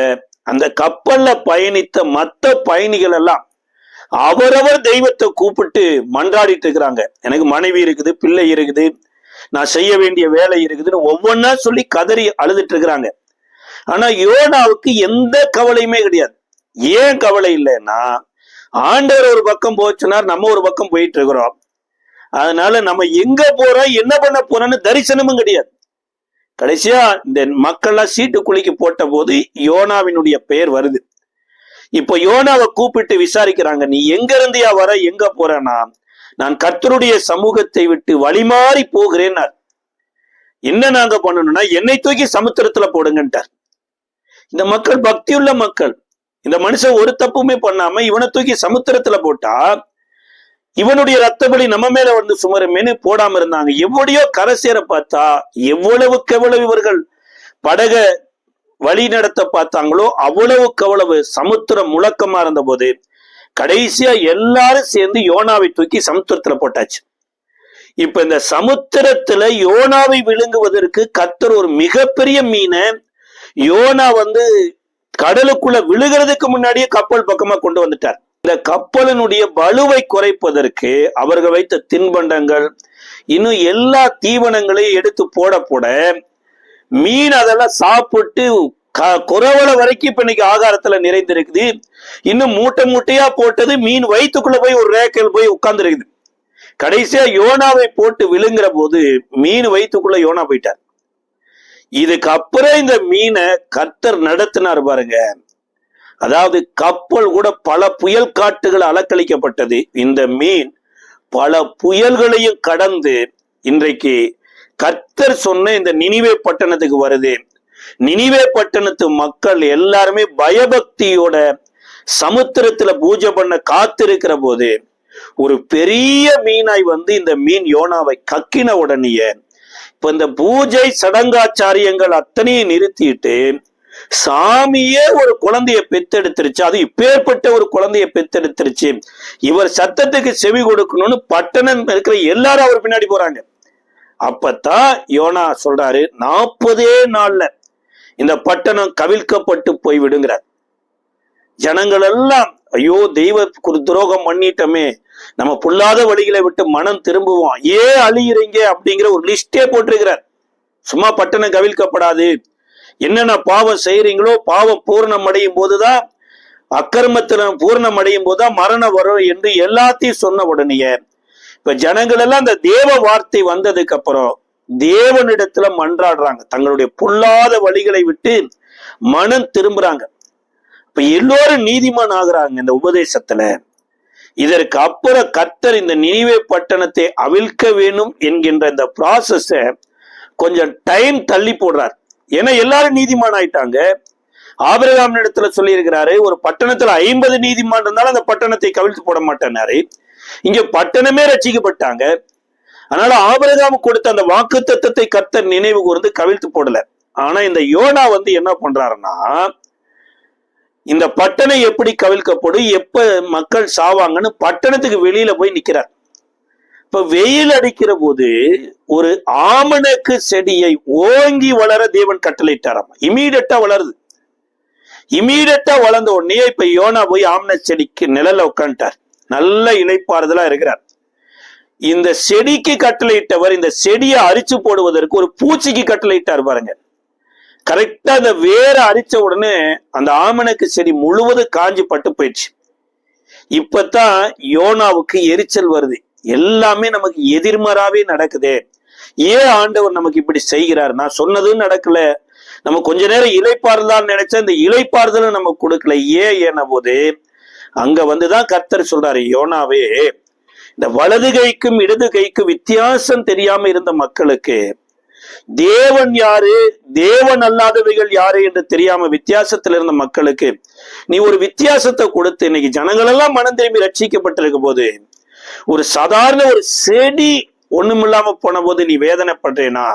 அந்த கப்பல்ல பயணித்த மற்ற பயணிகள் எல்லாம் அவரவர் தெய்வத்தை கூப்பிட்டு மன்றாடிட்டு இருக்கிறாங்க. எனக்கு மனைவி இருக்குது, பிள்ளை இருக்குது, நான் செய்ய வேண்டிய வேலை இருக்குதுன்னு ஒவ்வொன்னா சொல்லி கதறி அழுதுட்டு இருக்கிறாங்க. ஆனா யோனாவுக்கு எந்த கவலையுமே கிடையாது. ஏன் கவலை இல்லைன்னா, ஆண்டவர் ஒரு பக்கம் போச்சுனார், நம்ம ஒரு பக்கம் போயிட்டு இருக்கிறோம். அதனால நம்ம எங்க போறோம் என்ன பண்ண போறோம்னு தரிசனமும் கிடையாது. கடைசியா இந்த மக்கள்லாம் சீட்டு குலுக்கி போட்ட போது யோனாவினுடைய பெயர் வருது. இப்போ யோனாவை கூப்பிட்டு விசாரிக்கிறாங்க, நீ எங்க இருந்தியா வர, எங்க போறேன்னா, நான் கர்த்தருடைய சமூகத்தை விட்டு வழிமாறி போகிறேன்னார். என்ன நாங்க பண்ணணும்னா என்னை தூக்கி சமுத்திரத்துல போடுங்கன்ட்டார். இந்த மக்கள் பக்தியுள்ள மக்கள், இந்த மனுஷன் ஒரு தப்புமே பண்ணாம இவனை தூக்கி சமுத்திரத்துல போட்டா இவனுடைய ரத்த பலி நம்ம மேல வந்து சுமருமேனு போடாம இருந்தாங்க. எவ்வளையோ கரை சேர பார்த்தா எவ்வளவுக்கு எவ்வளவு இவர்கள் படக வழி நடத்த பார்த்தாங்களோ அவ்வளவுக்கு அவ்வளவு சமுத்திரம் முழக்கமா இருந்த போது கடைசியா எல்லாரும் சேர்ந்து யோனாவை தூக்கி சமுத்திரத்துல போட்டாச்சு. இப்ப இந்த சமுத்திரத்துல யோனாவை விழுங்குவதற்கு கர்த்தர் ஒரு மிகப்பெரிய மீனை யோனா வந்து கடலுக்குள்ள விழுகிறதுக்கு முன்னாடியே கப்பல் பக்கமா கொண்டு வந்துட்டார். இந்த கப்பலினுடைய பலுவை குறைப்பதற்கு அவர்கள் வைத்த தின்பண்டங்கள் இன்னும் எல்லா தீவனங்களையும் எடுத்து போட போட மீன் அதெல்லாம் சாப்பிட்டு குறவள வரைக்கும் இப்ப இன்னைக்கு ஆகாரத்துல நிறைந்திருக்குது. இன்னும் மூட்டை மூட்டையா போட்டது மீன் வயிற்றுக்குள்ள போய் ஒரு ரேக்கையில் போய் உட்கார்ந்து இருக்குது. கடைசியா யோனாவை போட்டு விழுங்குற போது மீன் வயிற்றுக்குள்ள யோனா போயிட்டார். இதுக்கு அப்புறம் இந்த மீனை கர்த்தர் நடத்தினார் பாருங்க. அதாவது கப்பல் கூட பல புயல் காட்டுகள் அலக்களிக்கப்பட்டது. இந்த மீன் பல புயல்களையும் கடந்து இன்றைக்கு கர்த்தர் சொன்ன இந்த நினிவே பட்டணத்துக்கு வருது. நினிவே பட்டணத்து மக்கள் எல்லாருமே பயபக்தியோட சமுத்திரத்துல பூஜை பண்ண காத்திருக்கிற போது ஒரு பெரிய மீனாய் வந்து இந்த மீன் யோனாவை கக்கின உடனேயே இப்ப இந்த பூஜை சடங்காச்சாரியங்கள் அத்தனையும் நிறுத்திட்டு சாமியே ஒரு குழந்தைய பெத்தெடுத்துருச்சு. அது இப்பேற்பட்ட ஒரு குழந்தைய பெத்தெடுத்துருச்சு. இவர் சத்தத்துக்கு செவி கொடுக்கணும்னு பட்டணம் இருக்கிற எல்லாரும் அவர் பின்னாடி போறாங்க. அப்பத்தான் யோனா சொல்றாரு, 40 நாள்ல இந்த பட்டணம் கவிழ்க்கப்பட்டு போய் விடுங்கிறார். ஜனங்கள் எல்லாம் ஐயோ தெய்வ துரோகம் பண்ணிட்டோமே, நம்ம புல்லாத வழிகளை விட்டு மனம் திரும்புவோம், ஏன் அழியிறீங்க அப்படிங்கிற ஒரு லிஸ்டே போட்டிருக்கிறார். சும்மா பட்டணம் கவிழ்க்கப்படாது, என்னென்ன பாவம் செய்யறீங்களோ பாவம் பூர்ணம் அடையும் போதுதான், அக்கிரமத்துல பூர்ணம் அடையும் போதுதான் மரணம் வரும் என்று எல்லாத்தையும் சொன்ன உடனே இப்ப ஜனங்கள் எல்லாம் அந்த தேவ வார்த்தை வந்ததுக்கு அப்புறம் தேவனிடத்துல மன்றாடுறாங்க. தங்களுடைய பொல்லாத வழிகளை விட்டு மனம் திரும்புறாங்க. இப்ப எல்லோரும் நீதிமான் ஆகுறாங்க இந்த உபதேசத்துல. இதற்கு அப்புறம் கர்த்தர் இந்த நினிவே பட்டணத்தை அவிழ்க்க வேணும் என்கின்ற இந்த ப்ராசஸ கொஞ்சம் டைம் தள்ளி போடுறார். ஏன்னா எல்லாரும் நீதிமான் ஆயிட்டாங்க. ஆபிரகாம் இடத்துல சொல்லி இருக்கிறாரு, ஒரு பட்டணத்துல 50 நீதிமான் இருந்தாலும் அந்த பட்டணத்தை கவிழ்த்து போட மாட்டேனாரு. இங்க பட்டணமே ரட்சிக்கப்பட்டாங்க. அதனால ஆபிரகாம் கொடுத்த அந்த வாக்கு தத்தத்தை கர்த்தர் நினைவு கூர்ந்து கவிழ்த்து போடல. ஆனா இந்த யோனா வந்து என்ன பண்றாருன்னா, இந்த பட்டணம் எப்படி கவிழ்க்கப்படும், எப்ப மக்கள் சாவாங்கன்னு பட்டணத்துக்கு வெளியில போய் நிக்கிறார். இப்ப வெயில் அடிக்கிற போது ஒரு ஆமணக்கு செடியை ஓங்கி வளர தேவன் கட்டளையிட்டாராம். இமீடியட்டா வளருது. இமீடியட்டா வளர்ந்த உடனே இப்ப யோனா போய் ஆமண செடிக்கு நிழல்ல உட்காந்துட்டார். நல்ல இளைப்பாறுதலா இருக்கிறார். இந்த செடிக்கு கட்டளையிட்டவர் இந்த செடியை அரிச்சு போடுவதற்கு ஒரு பூச்சிக்கு கட்டளையிட்டார் பாருங்க. கரெக்டா அந்த வேற அரிச்ச உடனே அந்த ஆமணக்கு செடி முழுவதும் காஞ்சி பட்டு போயிடுச்சு. இப்பதான் யோனாவுக்கு எரிச்சல் வருது. எல்லாமே நமக்கு எதிர்மறாவே நடக்குது. ஏன் ஆண்டவர் நமக்கு இப்படி செய்கிறார்? நான் சொன்னதும் நடக்கல, நம்ம கொஞ்ச நேரம் இளைப்பாறுதல் நினைச்சா இந்த இளைப்பாறுதலும் நமக்கு கொடுக்கல. ஏன் போது அங்க வந்துதான் கர்த்தர் சொல்றாரு, யோனாவே இந்த வலது கைக்கும் இடது கைக்கும் வித்தியாசம் தெரியாம இருந்த மக்களுக்கு தேவன் யாரு தேவன் அல்லாதவைகள் யாரு என்று தெரியாம வித்தியாசத்துல இருந்த மக்களுக்கு நீ ஒரு வித்தியாசத்தை கொடுத்து இன்னைக்கு ஜனங்கள் எல்லாம் மனம் திரும்பி ரட்சிக்கப்பட்டிருக்க போது ஒரு சாதாரண ஒரு செடி ஒண்ணுமில்லாம போன போது நீ வேதனைப்படுறேனா?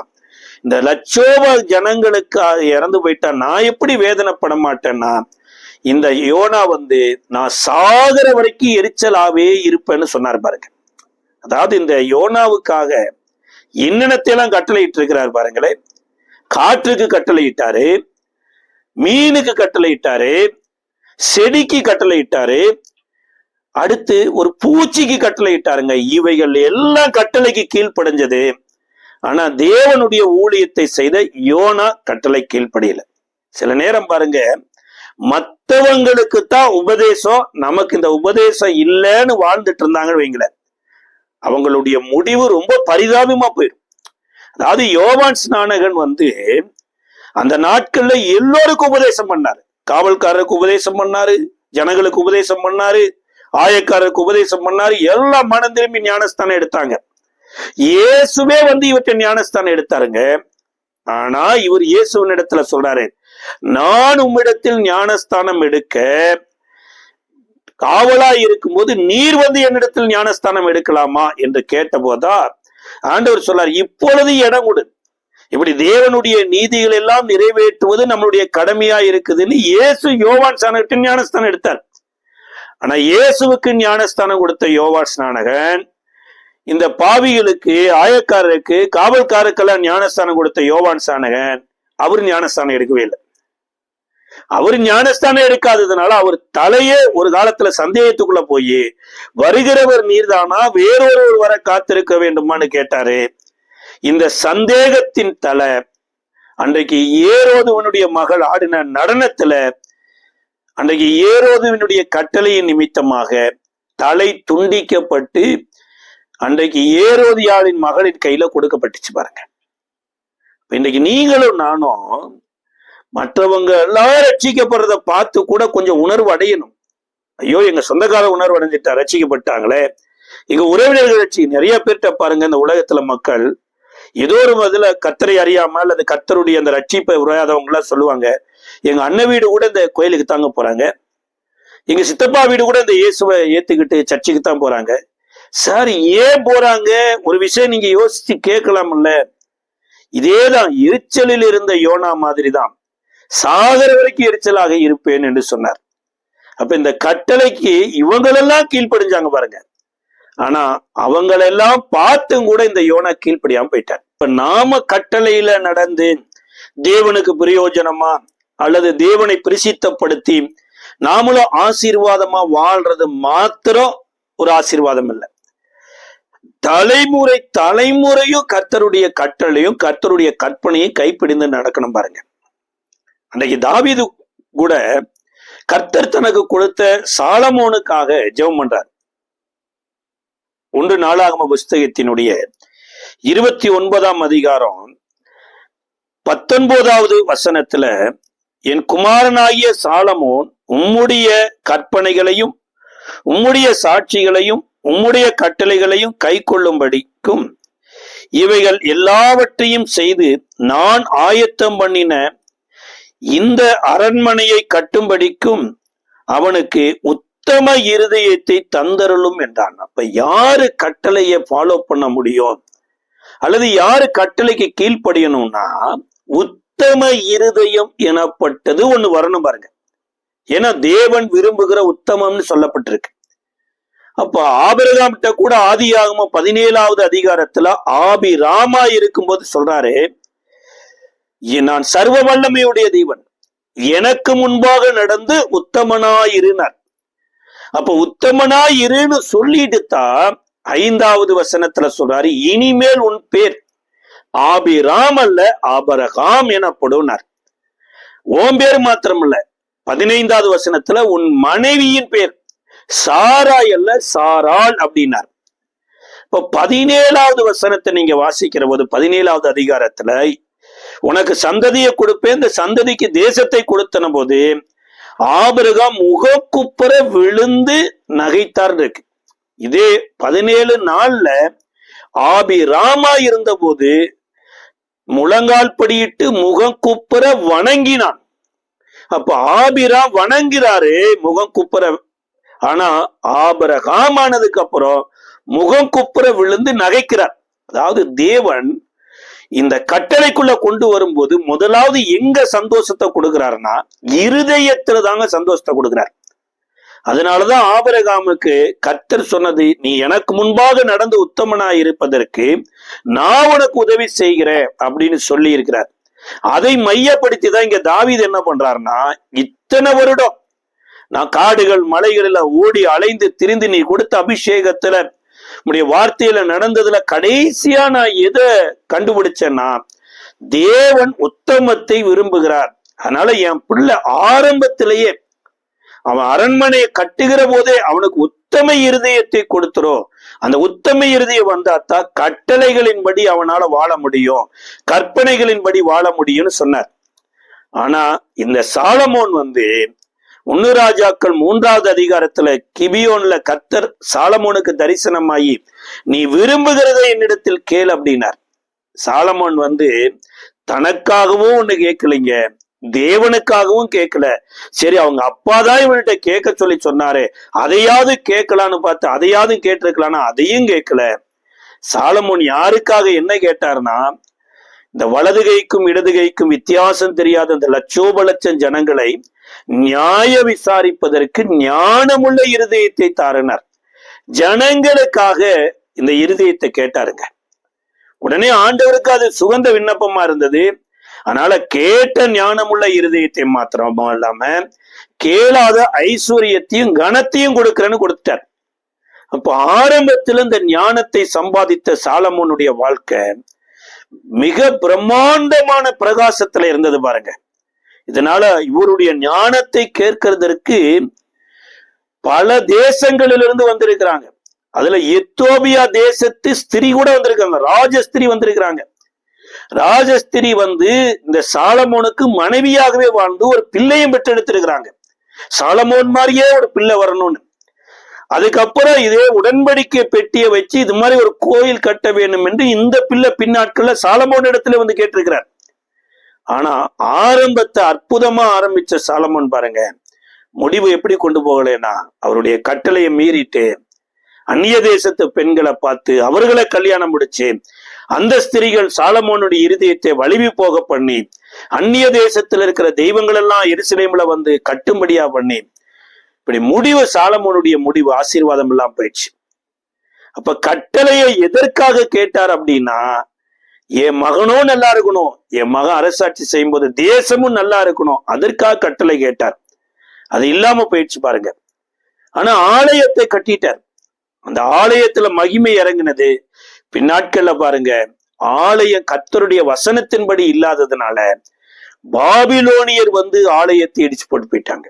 இந்த லட்சோப ஜனங்களுக்கு இறந்து போயிட்டா நான் எப்படி வேதனைப்பட மாட்டேன்னா, இந்த யோனா வந்து நான் சாகர வரைக்கும் எரிச்சலாவே இருப்பேன்னு சொன்னார் பாருங்க. அதாவது இந்த யோனாவுக்காக என்னென்னத்தையெல்லாம் கட்டளையிட்டு இருக்கிறார் பாருங்களேன். காற்றுக்கு கட்டளையிட்டாரு, மீனுக்கு கட்டளையிட்டாரு, செடிக்கு கட்டளையிட்டாரு, அடுத்து ஒரு பூச்சிக்கு கட்டளையிட்டாருங்க. இவைகள் எல்லாம் கட்டளைக்கு கீழ்ப்படைஞ்சது. ஆனா தேவனுடைய ஊழியத்தை செய்த யோனா கட்டளை கீழ்ப்படையல. சில நேரம் பாருங்க, மற்றவங்களுக்கு தான் உபதேசம், நமக்கு இந்த உபதேசம் இல்லைன்னு வாழ்ந்துட்டு இருந்தாங்கன்னு வைங்களேன், அவங்களுடைய முடிவு ரொம்ப பரிதாபமா போயிடும். அதாவது யோவான் ஸ்நானகன் வந்து அந்த நாட்கள்ல எல்லோருக்கும் உபதேசம் பண்ணாரு. காவல்காரருக்கு உபதேசம் பண்ணாரு, ஜனங்களுக்கு உபதேசம் பண்ணாரு, ஆயக்காரருக்கு உபதேசம் பண்ணாரு. எல்லாம் மனம் திரும்பி ஞானஸ்தானம் எடுத்தாங்க. இயேசுவே வந்து இவற்றை ஞானஸ்தானம் எடுத்தாருங்க. ஆனா இவர் இயேசுவின் இடத்துல சொல்றாரு, நான் உம்மிடத்தில் ஞானஸ்தானம் எடுக்க காவலாய் இருக்கும்போது நீர் வந்து என்னிடத்தில் ஞானஸ்தானம் எடுக்கலாமா என்று கேட்ட போதா ஆண்டவர் சொல்லார், இப்பொழுது இடம் கொடு. இப்படி தேவனுடைய நீதிகள் எல்லாம் நிறைவேற்றுவது நம்மளுடைய கடமையா இருக்குதுன்னு இயேசு யோவான் ஸ்நானகன் ஞானஸ்தானம் எடுத்தார். ஆனா இயேசுவுக்கு ஞானஸ்தானம் கொடுத்த யோவான் ஸ்நானகன் இந்த பாவிகளுக்கு, ஆயக்காரருக்கு, காவல்காரருக்கெல்லாம் ஞானஸ்தானம் கொடுத்த யோவான் ஸ்நானகன் அவர் ஞானஸ்தானம் எடுக்கவே இல்லை. அவர் ஞானஸ்தானம் எடுக்காததுனால அவர் தலையே ஒரு காலத்துல சந்தேகத்துக்குள்ள போய், வருகிறவர் நீர்தானா, வேறொருவர் வர காத்திருக்க வேண்டுமான்னு கேட்டாரு. இந்த சந்தேகத்தின் தலை அன்றைக்கு ஏரோதுவனுடைய மகள் ஆடின நடனத்துல, அன்றைக்கு ஏரோதுவனுடைய கட்டளையின் நிமித்தமாக தலை துண்டிக்கப்பட்டு அன்றைக்கு ஏரோதியாளின் மகளின் கையில கொடுக்கப்பட்டுச்சு பாருங்க. இன்னைக்கு நீங்களும் நானும் மற்றவங்க எல்லாரும் ரட்சிக்கப்படுறத பார்த்து கூட கொஞ்சம் உணர்வு அடையணும். ஐயோ, எங்க சொந்தக்கார உணர்வு அடைஞ்சிட்டா, ரட்சிக்கப்பட்டாங்களே. எங்க உறவினர்கள் ரட்சி நிறைய பேர்கிட்ட பாருங்க, இந்த உலகத்துல மக்கள் ஏதோ ஒரு இதுல கர்த்தரை அறியாம அல்லது கர்த்தருடைய அந்த ரட்சிப்பை உரையாதவங்க எல்லாம் சொல்லுவாங்க, எங்க அண்ணன் வீடு கூட இந்த கோயிலுக்கு தாங்க போறாங்க, எங்க சித்தப்பா வீடு கூட இந்த இயேசுவை ஏத்துக்கிட்டு சர்ச்சுக்கு தான் போறாங்க. சார், ஏன் போறாங்க? ஒரு விஷயம் நீங்க யோசிச்சு கேட்கலாம்ல. இதேதான் எரிச்சலில் இருந்த யோனா மாதிரி தான், சாகர வரைக்கும் எரிச்சலாக இருப்பேன் என்று சொன்னார். அப்ப இந்த கட்டளைக்கு இவங்களெல்லாம் கீழ்ப்படிஞ்சாங்க பாருங்க. ஆனா அவங்களெல்லாம் பார்த்தும் கூட இந்த யோனா கீழ்ப்படியாம போயிட்டார். இப்ப நாம கட்டளையில நடந்து தேவனுக்கு பிரயோஜனமா அல்லது தேவனை பிரசித்தப்படுத்தி நாமளும் ஆசீர்வாதமா வாழ்றது மாத்திரம் ஒரு ஆசீர்வாதம் இல்லை. தலைமுறையும் கர்த்தருடைய கட்டளையும் கர்த்தருடைய கற்பனையும் கைப்பிடிந்து நடக்கணும் பாருங்க. அன்றைக்கு தாவீது கூட கர்த்தர் தனக்கு கொடுத்த சாலமோனுக்காக ஜெபம் பண்றார். 1 நாளாகம புஸ்தகத்தினுடைய 29ஆம் அதிகாரம் 19வது வசனத்துல, என் குமாரனாகிய சாலமோன் உம்முடைய கற்பனைகளையும் உம்முடைய சாட்சிகளையும் உம்முடைய கட்டளைகளையும் கை கொள்ளும்படிக்கும் இவைகள் எல்லாவற்றையும் செய்து நான் ஆயத்தம் பண்ணின இந்த அரண்மனையை கட்டும்படிக்கும் அவனுக்கு உத்தம இருதயத்தை தந்தருளும் என்றான். அப்ப யாரு கட்டளையை ஃபாலோ பண்ண முடியும் அல்லது யாரு கட்டளைக்கு கீழ்ப்படியணும்னா, உத்தம இருதயம் எனப்பட்டது ஒண்ணு வரணும் பாருங்க. ஏன்னா தேவன் விரும்புகிற உத்தமம்னு சொல்லப்பட்டிருக்கு. அப்ப ஆபிரகாம்கிட்ட கூட ஆதியாகமம் 17வது அதிகாரத்துல ஆபிராமா இருக்கும்போது சொல்றாரு, நான் சர்வ வல்லமையுடைய தேவன், எனக்கு முன்பாக நடந்து உத்தமனாயிருந்தார். அப்ப உத்தமனாயிருன்னு சொல்லிட்டு தான் 5வது வசனத்துல சொல்றாரு, இனிமேல் உன் பேர் ஆபிராம் அல்ல ஆபரகாம் எனப்படுனார். உன் பேர் மாத்திரமல்ல, 15வது வசனத்துல உன் மனைவியின் பேர் சாராய் அல்ல சாராள் அப்படின்னார். இப்ப 17வது வசனத்தை நீங்க வாசிக்கிற போது 17வது அதிகாரத்துல உனக்கு சந்ததியை கொடுப்பேன், இந்த சந்ததிக்கு தேசத்தை கொடுத்தன போது ஆபிரகாம் முகக்குப்புற விழுந்து நகைத்தார் இருக்கு. இதே 17 நாள்ல ஆபிராமா இருந்த போது முழங்கால் படியிட்டு முகக்குப்புற வணங்கினான். அப்ப ஆபிரா வணங்குறாரு முகம் குப்புற. ஆனா ஆபிரகாம் ஆனதுக்கு அப்புறம் முகம் குப்புற விழுந்து நகைக்கிறார். அதாவது தேவன் இந்த கட்டளைக்குள்ள கொண்டு வரும்போது முதலாவது எங்க சந்தோஷத்தை கொடுக்கிறாருன்னா இருதயத்துல தாங்க சந்தோஷத்தை கொடுக்கிறார். அதனாலதான் ஆபிரகாமுக்கு கர்த்தர் சொன்னது, நீ எனக்கு முன்பாக நடந்து உத்தமனாய் இருப்பதற்கு நான் உனக்கு உதவி செய்கிறேன் அப்படின்னு சொல்லி இருக்கிறார். அதை மையப்படுத்தி தான் இங்க தாவீது என்ன பண்றாருன்னா, இத்தனை வருடம் நான் காடுகள் மலைகளில ஓடி அலைந்து திரிந்து நீ கொடுத்த அபிஷேகத்துல உடைய வார்த்தையில நடந்ததுல கடைசியா நான் எதை கண்டுபிடிச்சேன்னா, தேவன் உத்தமத்தை விரும்புகிறார். அதனால என் பிள்ளை ஆரம்பத்திலேயே அவன் அரண்மனையை கட்டுகிற போதே அவனுக்கு உத்தம இருதயத்தை கொடுத்துரும். அந்த உத்தம இருதயம் வந்தாத்தான் கட்டளைகளின்படி அவனால வாழ முடியும், கற்பனைகளின்படி வாழ முடியும்னு சொன்னார். ஆனா இந்த சாலமோன் 1 ராஜாக்கள் 3வது அதிகாரத்துல கிபியோன்ல கர்த்தர் சாலமோனுக்கு தரிசனமாயி நீ விரும்புகிறதை என்னிடத்தில் கேள் அப்படின்னார். சாலமோன் தனக்காகவும் ஒண்ணு கேட்கலைங்க, தேவனுக்காகவும் கேட்கல. சரி, அவங்க அப்பாதான் இவன்கிட்ட கேட்க சொல்லி சொன்னாரு, அதையாவது கேட்கலான்னு பார்த்து அதையாவது கேட்டிருக்கலாம்னா அதையும் கேட்கல. சாலமோன் யாருக்காக என்ன கேட்டார்னா, இந்த வலது கைக்கும் இடது கைக்கும் வித்தியாசம் தெரியாத இந்த லட்சோப லட்சம் ஜனங்களை நியாய விசாரிப்பதற்கு ஞானமுள்ள இருதயத்தை தாரினார். ஜனங்களுக்காக இந்த இருதயத்தை கேட்டாருங்க. உடனே ஆண்டவருக்கு அது சுகந்த விண்ணப்பமா இருந்தது. அதனால கேட்ட ஞானமுள்ள இருதயத்தை மாத்திரமா இல்லாம கேளாத ஐஸ்வர்யத்தையும் கனத்தையும் கொடுக்கிறேன்னு கொடுத்தார். அப்ப ஆரம்பத்துல இந்த ஞானத்தை சம்பாதித்த சாலமோனுடைய வாழ்க்கை மிக பிரம்மாண்டமான பிரகாசத்துல இருந்தது பாருங்க. இதனால இவருடைய ஞானத்தை கேட்கறதற்கு பல தேசங்களிலிருந்து வந்திருக்கிறாங்க. அதுல எத்தோப்பியா தேசத்து ஸ்திரீ கூட வந்திருக்காங்க, ராஜஸ்திரி வந்திருக்கிறாங்க. ராஜஸ்திரி இந்த சாலமோனுக்கு மனைவியாகவே வாழ்ந்து ஒரு பிள்ளையும் பெற்றெடுத்திருக்கிறாங்க. சாலமோன் மாதிரியே ஒரு பிள்ளை வரணும்னு. அதுக்கப்புறம் இதே உடன்படிக்கை பெட்டியை வச்சு இது மாதிரி ஒரு கோயில் கட்ட வேண்டும் என்று இந்த பிள்ளை பின்னாட்கள்ல சாலமோன் இடத்துல வந்து கேட்டிருக்கிறார். ஆனா ஆரம்பத்தை அற்புதமா ஆரம்பிச்ச சாலமோன் பாருங்க, முடிவு எப்படி கொண்டு போகலன்னா, அவருடைய கட்டளையை மீறிட்டு அந்நிய தேசத்து பெண்களை பார்த்து அவர்களை கல்யாணம் முடிச்சு அந்த ஸ்திரீகள் சாலமோனுடைய இருதயத்தை வலிவி போக பண்ணி அந்நிய தேசத்துல இருக்கிற தெய்வங்கள் எல்லாம் எருசலேம்ல வந்து கட்டும்படியா பண்ணி இப்படி முடிவு சாலமோனுடைய முடிவு ஆசீர்வாதம் எல்லாம் போயிடுச்சு. அப்ப கட்டளையை எதற்காக கேட்டார் அப்படின்னா, என் மகனும் நல்லா இருக்கணும், என் மகன் அரசாட்சி செய்யும் போது தேசமும் நல்லா இருக்கணும், அதற்காக கட்டளை கேட்டார். அது இல்லாம போயிடுச்சு பாருங்க. ஆனா ஆலயத்தை கட்டிட்டார். அந்த ஆலயத்துல மகிமை இறங்கினது பின்னாட்கள்ல பாருங்க. ஆலயம் கர்த்தருடைய வசனத்தின்படி இல்லாததுனால பாபிலோனியர் வந்து ஆலயத்தை இடிச்சு போட்டு போயிட்டாங்க.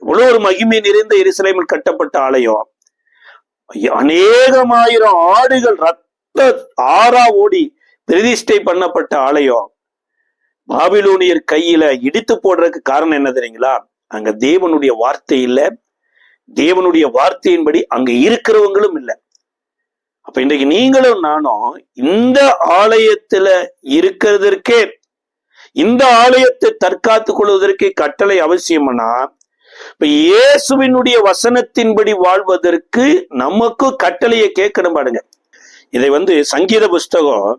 இவ்வளவு ஒரு மகிமை நிறைந்த எருசலேமில் கட்டப்பட்ட ஆலயம், அநேகமாயிரம் ஆடுகள் ரத்த ஆறா ஓடி பிரதிஷ்டை பண்ணப்பட்ட ஆலயம் பாபிலோனியர் கையில இடித்து போடுறதுக்கு காரணம் என்ன தெரியுங்களா? அங்க தேவனுடைய வார்த்தை இல்ல, தேவனுடைய வார்த்தையின்படி அங்க இருக்கிறவங்களும் இல்லை. அப்ப இன்றைக்கு நீங்களும் நானும் இந்த ஆலயத்துல இருக்கிறதற்கே, இந்த ஆலயத்தை தற்காத்துக் கொள்வதற்கே கட்டளை அவசியம்னா, இப்ப இயேசுவினுடைய வசனத்தின்படி வாழ்வதற்கு நமக்கு கட்டளையை கேட்கணும் பாருங்க. இதை சங்கீத புஸ்தகம்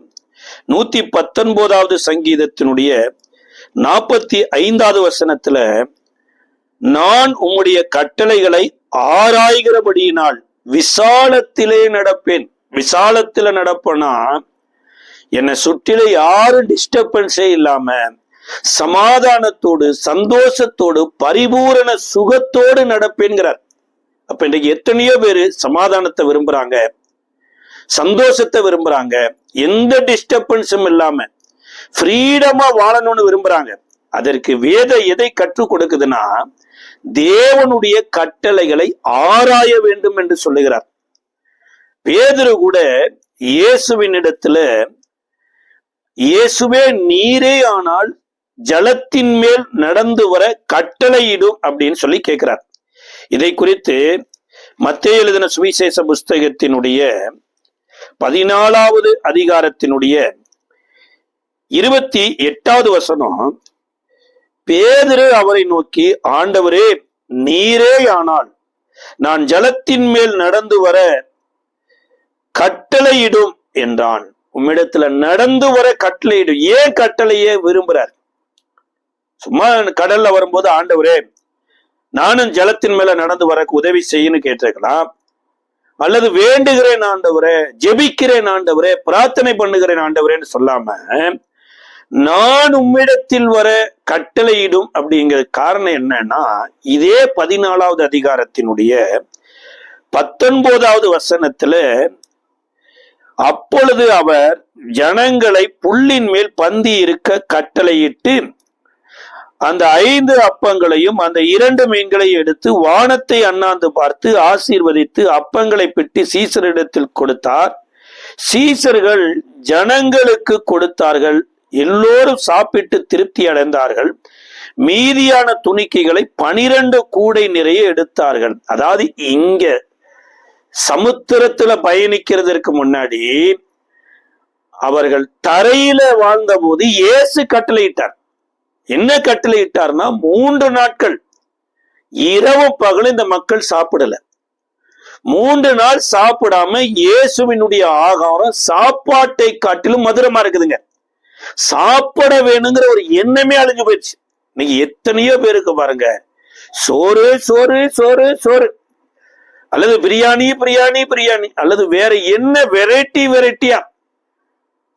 119வது சங்கீதத்தினுடைய 45வது வசனத்துல, நான் உம்முடைய கட்டளைகளை ஆராய்கிறபடியினால் விசாலத்திலே நடப்பேன். விசாலத்துல நடப்பனா என்னை சுற்றில யாரும் டிஸ்டர்பன்ஸே இல்லாம சமாதானத்தோடு சந்தோஷத்தோடு பரிபூரண சுகத்தோடு நடப்பேன்கிறார். அப்ப இன்றைக்கு எத்தனையோ பேரு சமாதானத்தை விரும்புறாங்க, சந்தோஷத்தை விரும்புறாங்க, எந்த டிஸ்டர்பன்ஸும் இல்லாம ஃப்ரீடமா வாழணும்னு விரும்புறாங்க. அதற்கு வேதம் எதை கற்றுக் கொடுக்குதுன்னா, தேவனுடைய கட்டளைகளை ஆராய வேண்டும் என்று சொல்லுகிறார். பேதுரு கூட இயேசுவின் இடத்துல, இயேசுவே நீரே ஆனால் ஜலத்தின் மேல் நடந்து வர கட்டளையிடும் அப்படின்னு சொல்லி கேட்கிறார். இதை குறித்து மத்தேயு எழுதின சுவிசேஷ புஸ்தகத்தினுடைய 14வது அதிகாரத்தினுடைய 28வது வசனம், பேதுரு அவரை நோக்கி, ஆண்டவரே நீரே ஆனால் நான் ஜலத்தின் மேல் நடந்து வர கட்டளையிடும் என்றான். உம்மிடத்துல நடந்து வர கட்டளையிடும். ஏன் கட்டளையே விரும்புறார்? சும்மா கடல்ல வரும்போது ஆண்டவரே நானும் ஜலத்தின் மேல நடந்து வர உதவி செய்யன்னு கேட்டிருக்கலாம், அல்லது வேண்டுகிறேன் ஆண்டவரே, ஜெபிக்கிறேன் ஆண்டவரே, பிரார்த்தனை பண்ணுகிறேன் ஆண்டவரேன்னு சொல்லாம நான் உம்மிடத்தில் வர கட்டளையிடும் அப்படிங்கிற காரணம் என்னன்னா, இதே 14வது அதிகாரத்தினுடைய 19வது வசனத்துல, அப்பொழுது அவர் ஜனங்களை புல்லின் மேல் பந்தி இருக்க கட்டளையிட்டு அந்த 5 அப்பங்களையும் அந்த 2 மீன்களையும் எடுத்து வானத்தை அண்ணாந்து பார்த்து ஆசீர்வதித்து அப்பங்களை பிட்டு சீசரிடத்தில் கொடுத்தார். சீசர்கள் ஜனங்களுக்கு கொடுத்தார்கள். எல்லோரும் சாப்பிட்டு திருப்தி அடைந்தார்கள். மீதியான துணிக்கைகளை 12 கூடை நிறைய எடுத்தார்கள். அதாவது இங்க சமுத்திரத்துல பயணிக்கிறதுக்கு முன்னாடி அவர்கள் தரையில வாழ்ந்த போது இயேசு கட்டளையிட்டார். என்ன கட்டளை இட்டார்னா 3 நாட்கள் இரவு பகலும் இந்த மக்கள் சாப்பிடல. 3 நாள் சாப்பிடாம இயேசுவினுடைய ஆகாரம் சாப்பாட்டை காட்டிலும் மதுரமா இருக்குதுங்க. சாப்பிட வேணுங்கிற ஒரு எண்ணமே அழிஞ்சு போயிடுச்சு. இன்னைக்கு எத்தனையோ பேருக்கு பாருங்க, சோறு சோறு சோறு சோறு, அல்லது பிரியாணி பிரியாணி பிரியாணி, அல்லது வேற என்ன வெரைட்டி வெரைட்டியா,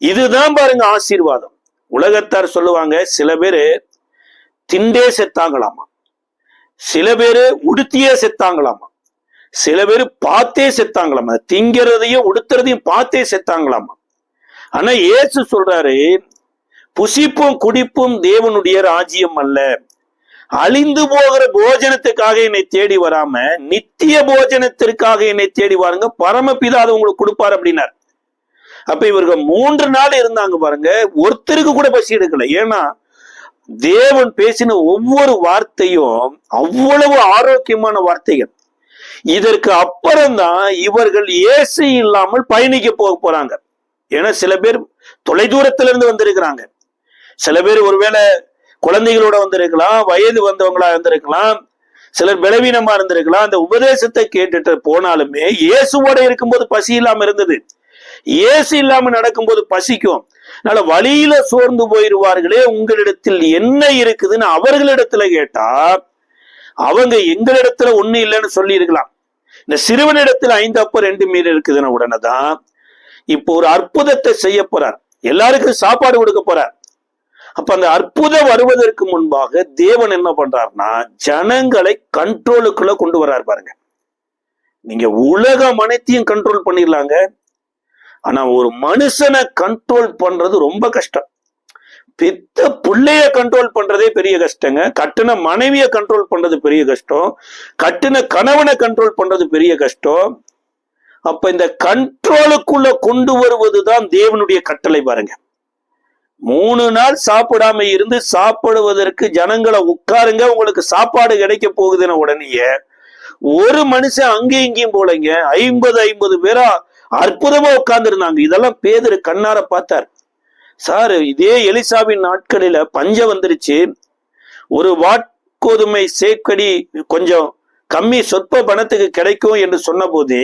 இதுதான் பாருங்க ஆசீர்வாதம். உலகத்தார் சொல்லுவாங்க, சில பேரு திண்டே செத்தாங்களாமா, சில பேரு உடுத்தியே செத்தாங்களாமா, சில பேரு பார்த்தே செத்தாங்களாமா, திங்கிறதையும் உடுத்துறதையும் பார்த்தே செத்தாங்களாமா. ஆனா இயேசு சொல்றாரு, புசிப்பும் குடிப்பும் தேவனுடைய ராஜ்யம் அல்ல. அழிந்து போகிற போஜனத்துக்காக என்னை தேடி வராம நித்திய போஜனத்திற்காக என்னை தேடி வாருங்க, பரமபிதா அதை உங்களுக்கு கொடுப்பாரு அப்படின்னார். அப்ப இவர்கள் 3 நாள் இருந்தாங்க பாருங்க, ஒருத்தருக்கு கூட பசி எடுக்கல. ஏன்னா தேவன் பேசின ஒவ்வொரு வார்த்தையும் அவ்வளவு ஆரோக்கியமான வார்த்தைகள். இதற்கு அப்புறம்தான் இவர்கள் இயேசு இல்லாமல் பயணிக்க போறாங்க. ஏன்னா சில பேர் தொலைதூரத்துல இருந்து வந்திருக்கிறாங்க, சில பேர் ஒருவேளை குழந்தைகளோட வந்திருக்கலாம், வயது வந்தவங்களா இருந்திருக்கலாம், சிலர் பலவீனமா இருந்திருக்கலாம். அந்த உபதேசத்தை கேட்டுட்டு போனாலுமே இயேசுவோட இருக்கும்போது பசி இல்லாம இருந்தது, இயேசு இல்லாம நடக்கும்போது பசிக்கும். அதனால வழியில சோர்ந்து போயிருவார்களே, உங்களிடத்தில் என்ன இருக்குதுன்னு அவர்களிடத்துல கேட்டா அவங்க எங்களிடத்துல ஒண்ணு இல்லைன்னு சொல்லி இருக்கலாம். இந்த சிறுவனிடத்துல 5 அப்பம் 2 மீன் இருக்குதுன்னு உடனே தான் இப்போ ஒரு அற்புதத்தை செய்ய போறார், எல்லாருக்கும் சாப்பாடு கொடுக்க போறார். அப்ப அந்த அற்புதம் வருவதற்கு முன்பாக தேவன் என்ன பண்றாருன்னா ஜனங்களை கண்ட்ரோலுக்குள்ள கொண்டு வர்றாரு பாருங்க. நீங்க உலகம் அனைத்தையும் கண்ட்ரோல் பண்ணிடலாங்க, ஆனா ஒரு மனுஷனை கண்ட்ரோல் பண்றது ரொம்ப கஷ்டம். பெத்த பிள்ளைய கண்ட்ரோல் பண்றதே பெரிய கஷ்டங்க, கட்டுன மனைவிய கண்ட்ரோல் பண்றது பெரிய கஷ்டம், கட்டுன கணவனை கண்ட்ரோல் பண்றது பெரிய கஷ்டம். அப்ப இந்த கண்ட்ரோலுக்குள்ள கொண்டு வருவதுதான் தேவனுடைய கட்டளை பாருங்க. 3 நாள் சாப்பிடாம இருந்து சாப்பிடுவதற்கு ஜனங்களை உட்காருங்க, உங்களுக்கு சாப்பாடு கிடைக்க போகுதுன்னு உடனே ஒரு மனுஷன் அங்கேயும் இங்கேயும் போலங்க 50 பேரா அற்புதமா உட்கார்ந்து இருந்தாங்க. இதெல்லாம் பேதுரு கண்ணார பார்த்தார். சார், இதே எலிசாவின் நாட்களில பஞ்சம் வந்துருச்சு, ஒரு வாட்கோதுமை சேக்கடி கொஞ்சம் கம்மி சொற்ப பணத்துக்கு கிடைக்கும் என்று சொன்ன போது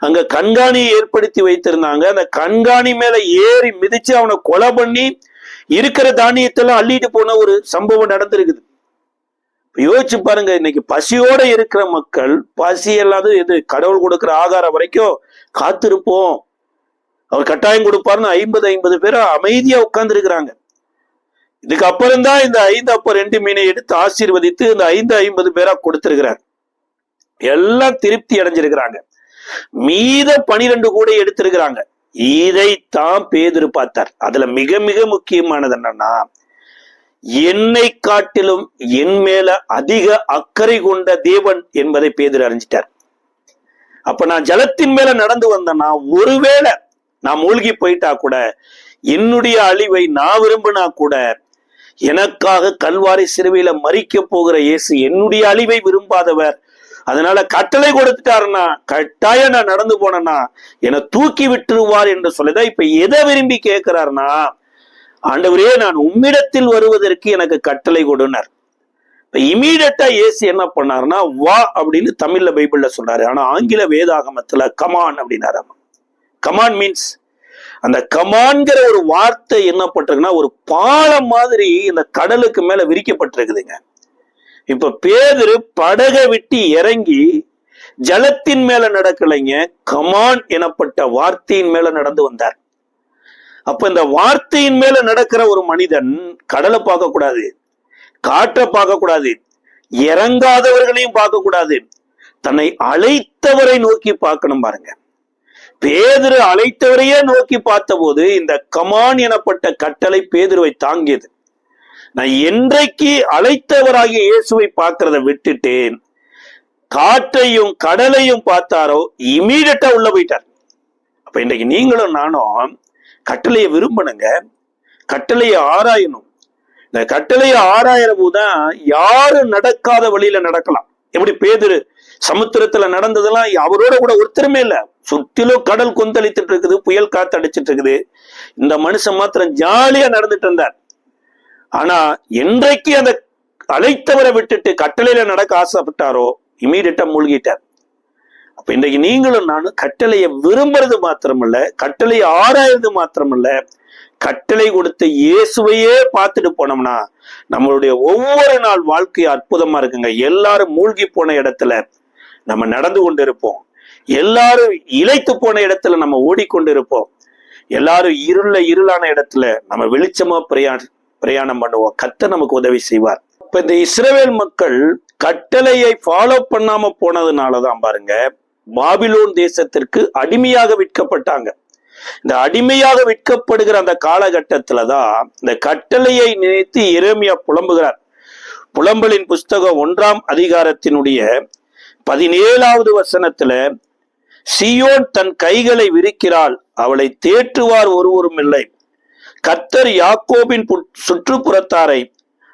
அங்க கண்காணியை ஏற்படுத்தி வைத்திருந்தாங்க. அந்த கண்காணி மேல ஏறி மிதிச்சு அவனை கொலை பண்ணி இருக்கிற தானியத்தெல்லாம் அள்ளிட்டு போன ஒரு சம்பவம் நடந்திருக்குது. யோசிச்சு பாருங்க, இன்னைக்கு பசியோட இருக்கிற மக்கள், பசி இல்லாத எது கடவுள் கொடுக்கிற ஆகாரம் வரைக்கும் காத்திருப்போம், அவர் கட்டாயம் கொடுப்பாருன்னு 50 பேரை அமைதியா உட்கார்ந்து இருக்கிறாங்க. இதுக்கு அப்புறம் தான் இந்த 5 அப்பம் 2 மீனை எடுத்து ஆசீர்வதித்து இந்த 50 பேரா கொடுத்திருக்கிறார். எல்லாம் திருப்தி அடைஞ்சிருக்கிறாங்க. மீத 12 கூட எடுத்திருக்கிறாங்க. இதைத்தான் பேதுரு பார்த்தார். அதுல மிக மிக முக்கியமானது என்னன்னா, என்னை காட்டிலும் என் மேல அதிக அக்கறை கொண்ட தேவன் என்பதை பேதுரு அறிஞ்சிட்டார். அப்ப நான் ஜலத்தின் மேல நடந்து வந்தேன்னா, ஒருவேளை நான் மூழ்கி போயிட்டா கூட, என்னுடைய அழிவை நான் விரும்பினா கூட, எனக்காக கல்வாரி சிலுவையில மரிக்க போகிற இயேசு என்னுடைய அழிவை விரும்பாதவர். அதனால கட்டளை கொடுத்துட்டாருன்னா கட்டாயம் நான் நடந்து போனேன்னா என்னை தூக்கி விட்டுருவார் என்று சொல்லிதான் இப்ப எதை விரும்பி கேட்கிறாருன்னா, ஆண்டவரே நான் உம்மிடத்தில் வருவதற்கு எனக்கு கட்டளை கொடுனார். இப்ப இமீடியட்டா இயேசு என்ன பண்ணாருன்னா வா அப்படின்னு தமிழ்ல பைபிள்ல சொல்றாரு, ஆனா ஆங்கில வேதாகமத்துல கமான் அப்படின்னாரு. கமான் மீன்ஸ், அந்த கமான்கிற ஒரு வார்த்தை என்ன பட்டிருக்குன்னா ஒரு பாலம் மாதிரி இந்த கடலுக்கு மேல விரிக்கப்பட்டிருக்குதுங்க. இப்ப பேதுரு படகை விட்டு இறங்கி ஜலத்தின் மேல நடக்கலைங்க, கமான் எனப்பட்ட வார்த்தையின் மேல நடந்து வந்தார். அப்ப இந்த வார்த்தையின் மேல நடக்கிற ஒரு மனிதன் கடலை பார்க்க கூடாது, காற்றை பார்க்க கூடாது, இறங்காதவர்களையும் பார்க்க கூடாது, தன்னை அழைத்தவரை நோக்கி பார்க்கணும் பாருங்க. பேதுரு அழைத்தவரையே நோக்கி பார்த்த போது இந்த கமான் எனப்பட்ட கட்டளை பேதுருவை தாங்கியது. நான் என்றைக்கு அழைத்தவராகிய இயேசுவை பார்க்கிறத விட்டுட்டேன், காற்றையும் கடலையும் பார்த்தாரோ இமீடியட்டா உள்ள போயிட்டார். அப்ப இன்றைக்கு நீங்களும் நானும் கட்டளையை விரும்பணுங்க, கட்டளையை ஆராயணும். இந்த கட்டளையை ஆராயிற போதுதான் யாரும் நடக்காத வழியில நடக்கலாம். எப்படி பேதுரு சமுத்திரத்துல நடந்ததெல்லாம் அவரோட கூட ஒருத்தருமே இல்ல, சுற்றிலும் கடல் கொந்தளித்துட்டு இருக்குது, புயல் காத்து அடிச்சிட்டு இருக்குது, இந்த மனுஷன் மாத்திரம் ஜாலியா நடந்துட்டு இருந்தார். ஆனா என்றைக்கு அந்த அழைத்தவரை விட்டுட்டு கட்டளையில நடக்க ஆசைப்பட்டாரோ இமீடியட்டா மூழ்கிட்டார். அப்ப இன்றைக்கு நீங்களும் நானும் கட்டளையை விரும்புறது மாத்திரமல்ல, கட்டளையை ஆராய்றது மாத்திரமல்ல, கட்டளை கொடுத்த இயேசுவையே பார்த்துட்டு போனோம்னா நம்மளுடைய ஒவ்வொரு நாள் வாழ்க்கை அற்புதமா இருக்குங்க. எல்லாரும் மூழ்கி போன இடத்துல நம்ம நடந்து கொண்டு இருப்போம். எல்லாரும் இளைத்து போன இடத்துல நம்ம ஓடிக்கொண்டு இருப்போம். எல்லாரும் இருளான இடத்துல நம்ம வெளிச்சமா பிரயாணம் பண்ணுவோம். கர்த்தர் நமக்கு உதவி செய்வார். இப்ப இந்த இஸ்ரவேல் மக்கள் கட்டளையை ஃபாலோ பண்ணாம போனதுனாலதான் பாருங்க பாபிலோன் தேசத்திற்கு அடிமையாக விற்கப்பட்டாங்க. இந்த அடிமையாக விற்கப்படுகிற அந்த காலகட்டத்துலதான் இந்த கட்டளையை நினைத்து எரேமியா புலம்புகிறார். புலம்பலின் புஸ்தகம் 1ஆம் அதிகாரத்தினுடைய 17வது வசனத்துல, சீயோன் தன் கைகளை விரிக்கிறாள், அவளை தேற்றுவார் ஒருவரும் இல்லை. கர்த்தர் யாக்கோபின் சுற்றுப்புறத்தாரை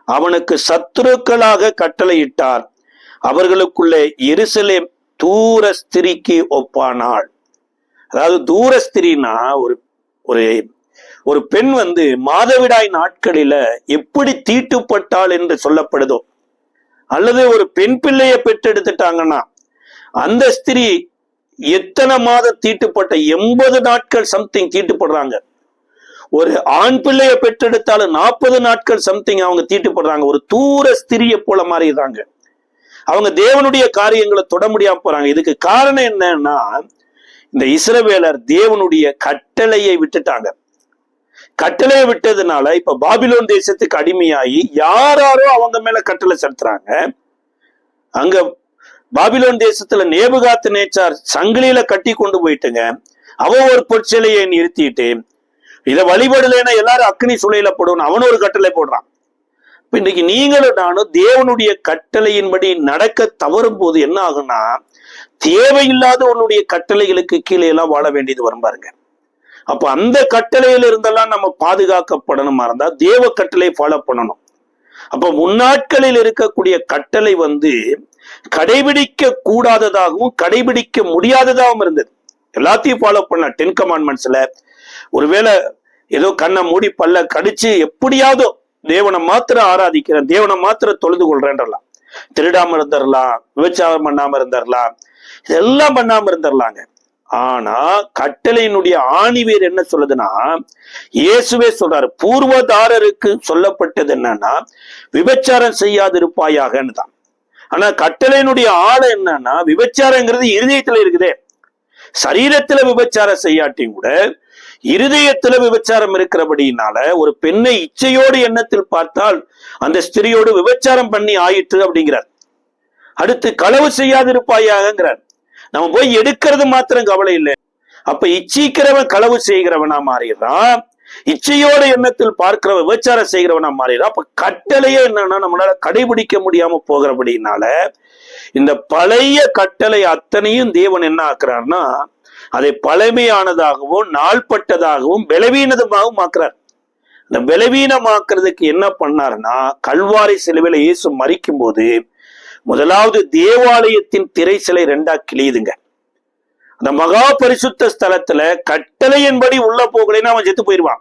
அவனுக்கு சத்துருக்களாக கட்டளையிட்டார். அவர்களுக்குள்ளே எருசலேம் தூர ஸ்திரிக்கு ஒப்பானாள். அதாவது தூர ஸ்திரினா ஒரு பெண் மாதவிடாய் நாட்களில எப்படி தீட்டுப்பட்டாள் என்று சொல்லப்படுதோ, அல்லது ஒரு பெண் பிள்ளையை பெற்றெடுத்துட்டாங்கன்னா அந்த ஸ்திரீ எத்தனை மாதம் தீட்டுப்பட்ட 80 நாட்கள் சம்திங் தீட்டுப்படுறாங்க. ஒரு ஆண் பிள்ளையை பெற்றெடுத்தாலும் 40 நாட்கள் சம்திங் அவங்க தீட்டுப்படுறாங்க. ஒரு தூர ஸ்திரியை போல மாறிடுறாங்க. அவங்க தேவனுடைய காரியங்களை தொட முடியாம போறாங்க. இதுக்கு காரணம் என்னன்னா இந்த இஸ்ரவேலர் தேவனுடைய கட்டளையை விட்டுட்டாங்க. கட்டளையை விட்டதுனால இப்ப பாபிலோன் தேசத்துக்கு அடிமையாகி யாரோ அவங்க மேல கட்டளை செலுத்துறாங்க. அங்க பாபிலோன் தேசத்துல நேபுகாத் நேச்சார் சங்கிலியில கட்டி கொண்டு போயிட்டுங்க. அவன் ஒரு பொற்சிலையை நிறுத்திட்டு இதை வழிபடலைன்னா எல்லாரும் அக்னி சுளையில போடணும், அவன் ஒரு கட்டளை போடுறான். இன்னைக்கு நீங்களும் நானும் தேவனுடைய கட்டளையின்படி நடக்க தவறும் போது என்ன ஆகும்னா தேவையில்லாத உன்னுடைய கட்டளைகளுக்கு கீழே எல்லாம் வாழ வேண்டியது வரும் பாருங்க. அப்ப அந்த கட்டளையில இருந்தெல்லாம் நம்ம பாதுகாக்கப்படணுமா இருந்தா தேவ கட்டளையை ஃபாலோ பண்ணணும். அப்ப முன்னாட்களில் இருக்கக்கூடிய கட்டளை கடைபிடிக்க கூடாததாகவும் கடைபிடிக்க முடியாததாகவும் இருந்தது. எல்லாத்தையும் ஃபாலோ பண்ண 10 கமாண்ட்மெண்ட்ஸ்ல ஒருவேளை ஏதோ கண்ணை மூடி பல்ல கடிச்சு எப்படியாவது தேவனை மாத்திரம் ஆராதிக்கிறேன், தேவனை மாத்திரம் தொழுது கொள்றேன்றலாம், திருடாம இருந்துடலாம், விபச்சாரம் பண்ணாம இருந்துடலாம், இதெல்லாம் பண்ணாம இருந்துடலாங்க. ஆனா கட்டளையினுடைய ஆணிவேர் என்ன சொல்லுதுன்னா இயேசுவே சொல்றாரு, பூர்வதாரருக்கு சொல்லப்பட்டது என்னன்னா விபச்சாரம் செய்யாதிருப்பாயாகன்னு தான். ஆனா கட்டளையினுடைய ஆழ என்னன்னா விபச்சாரங்கிறது இருதயத்துல இருக்குதே. சரீரத்துல விபச்சாரம் செய்யாட்டியும் கூட இருதயத்துல விபச்சாரம் இருக்கிறபடினால ஒரு பெண்ணை இச்சையோடு எண்ணத்தில் பார்த்தால் அந்த ஸ்திரியோடு விபச்சாரம் பண்ணி ஆயிற்று அப்படிங்கிறார். அடுத்து களவு செய்யாதிருப்பாயாங்கிறார். நம்ம போய் எடுக்கிறது மாத்திரம் கவலை இல்லை. அப்ப இச்சிக்கிறவன் களவு செய்கிறவனா மாறிடுறான், இச்சையோட எண்ணத்தில் பார்க்கிற விபச்சாரம் செய்கிறவனா மாறிடுறான். அப்ப கட்டளையே என்னன்னா நம்மளால கடைபிடிக்க முடியாம போகிறபடினால இந்த பழைய கட்டளை அத்தனையும் தேவன் என்ன ஆக்குறாருன்னா அதை பழமையானதாகவும் நாள்பட்டதாகவும் பலவீனமாகவும் ஆக்குறார். இந்த பலவீனமாக்குறதுக்கு என்ன பண்ணாருன்னா கல்வாரி சிலுவையில இயேசு மரிக்கும் போது முதலாவது தேவாலயத்தின் திரை சிலை 2ஆ கிழியுதுங்க. அந்த மகா பரிசுத்த ஸ்தலத்துல கட்டளையின்படி உள்ள போகலைன்னா அவன் செத்து போயிடுவான்.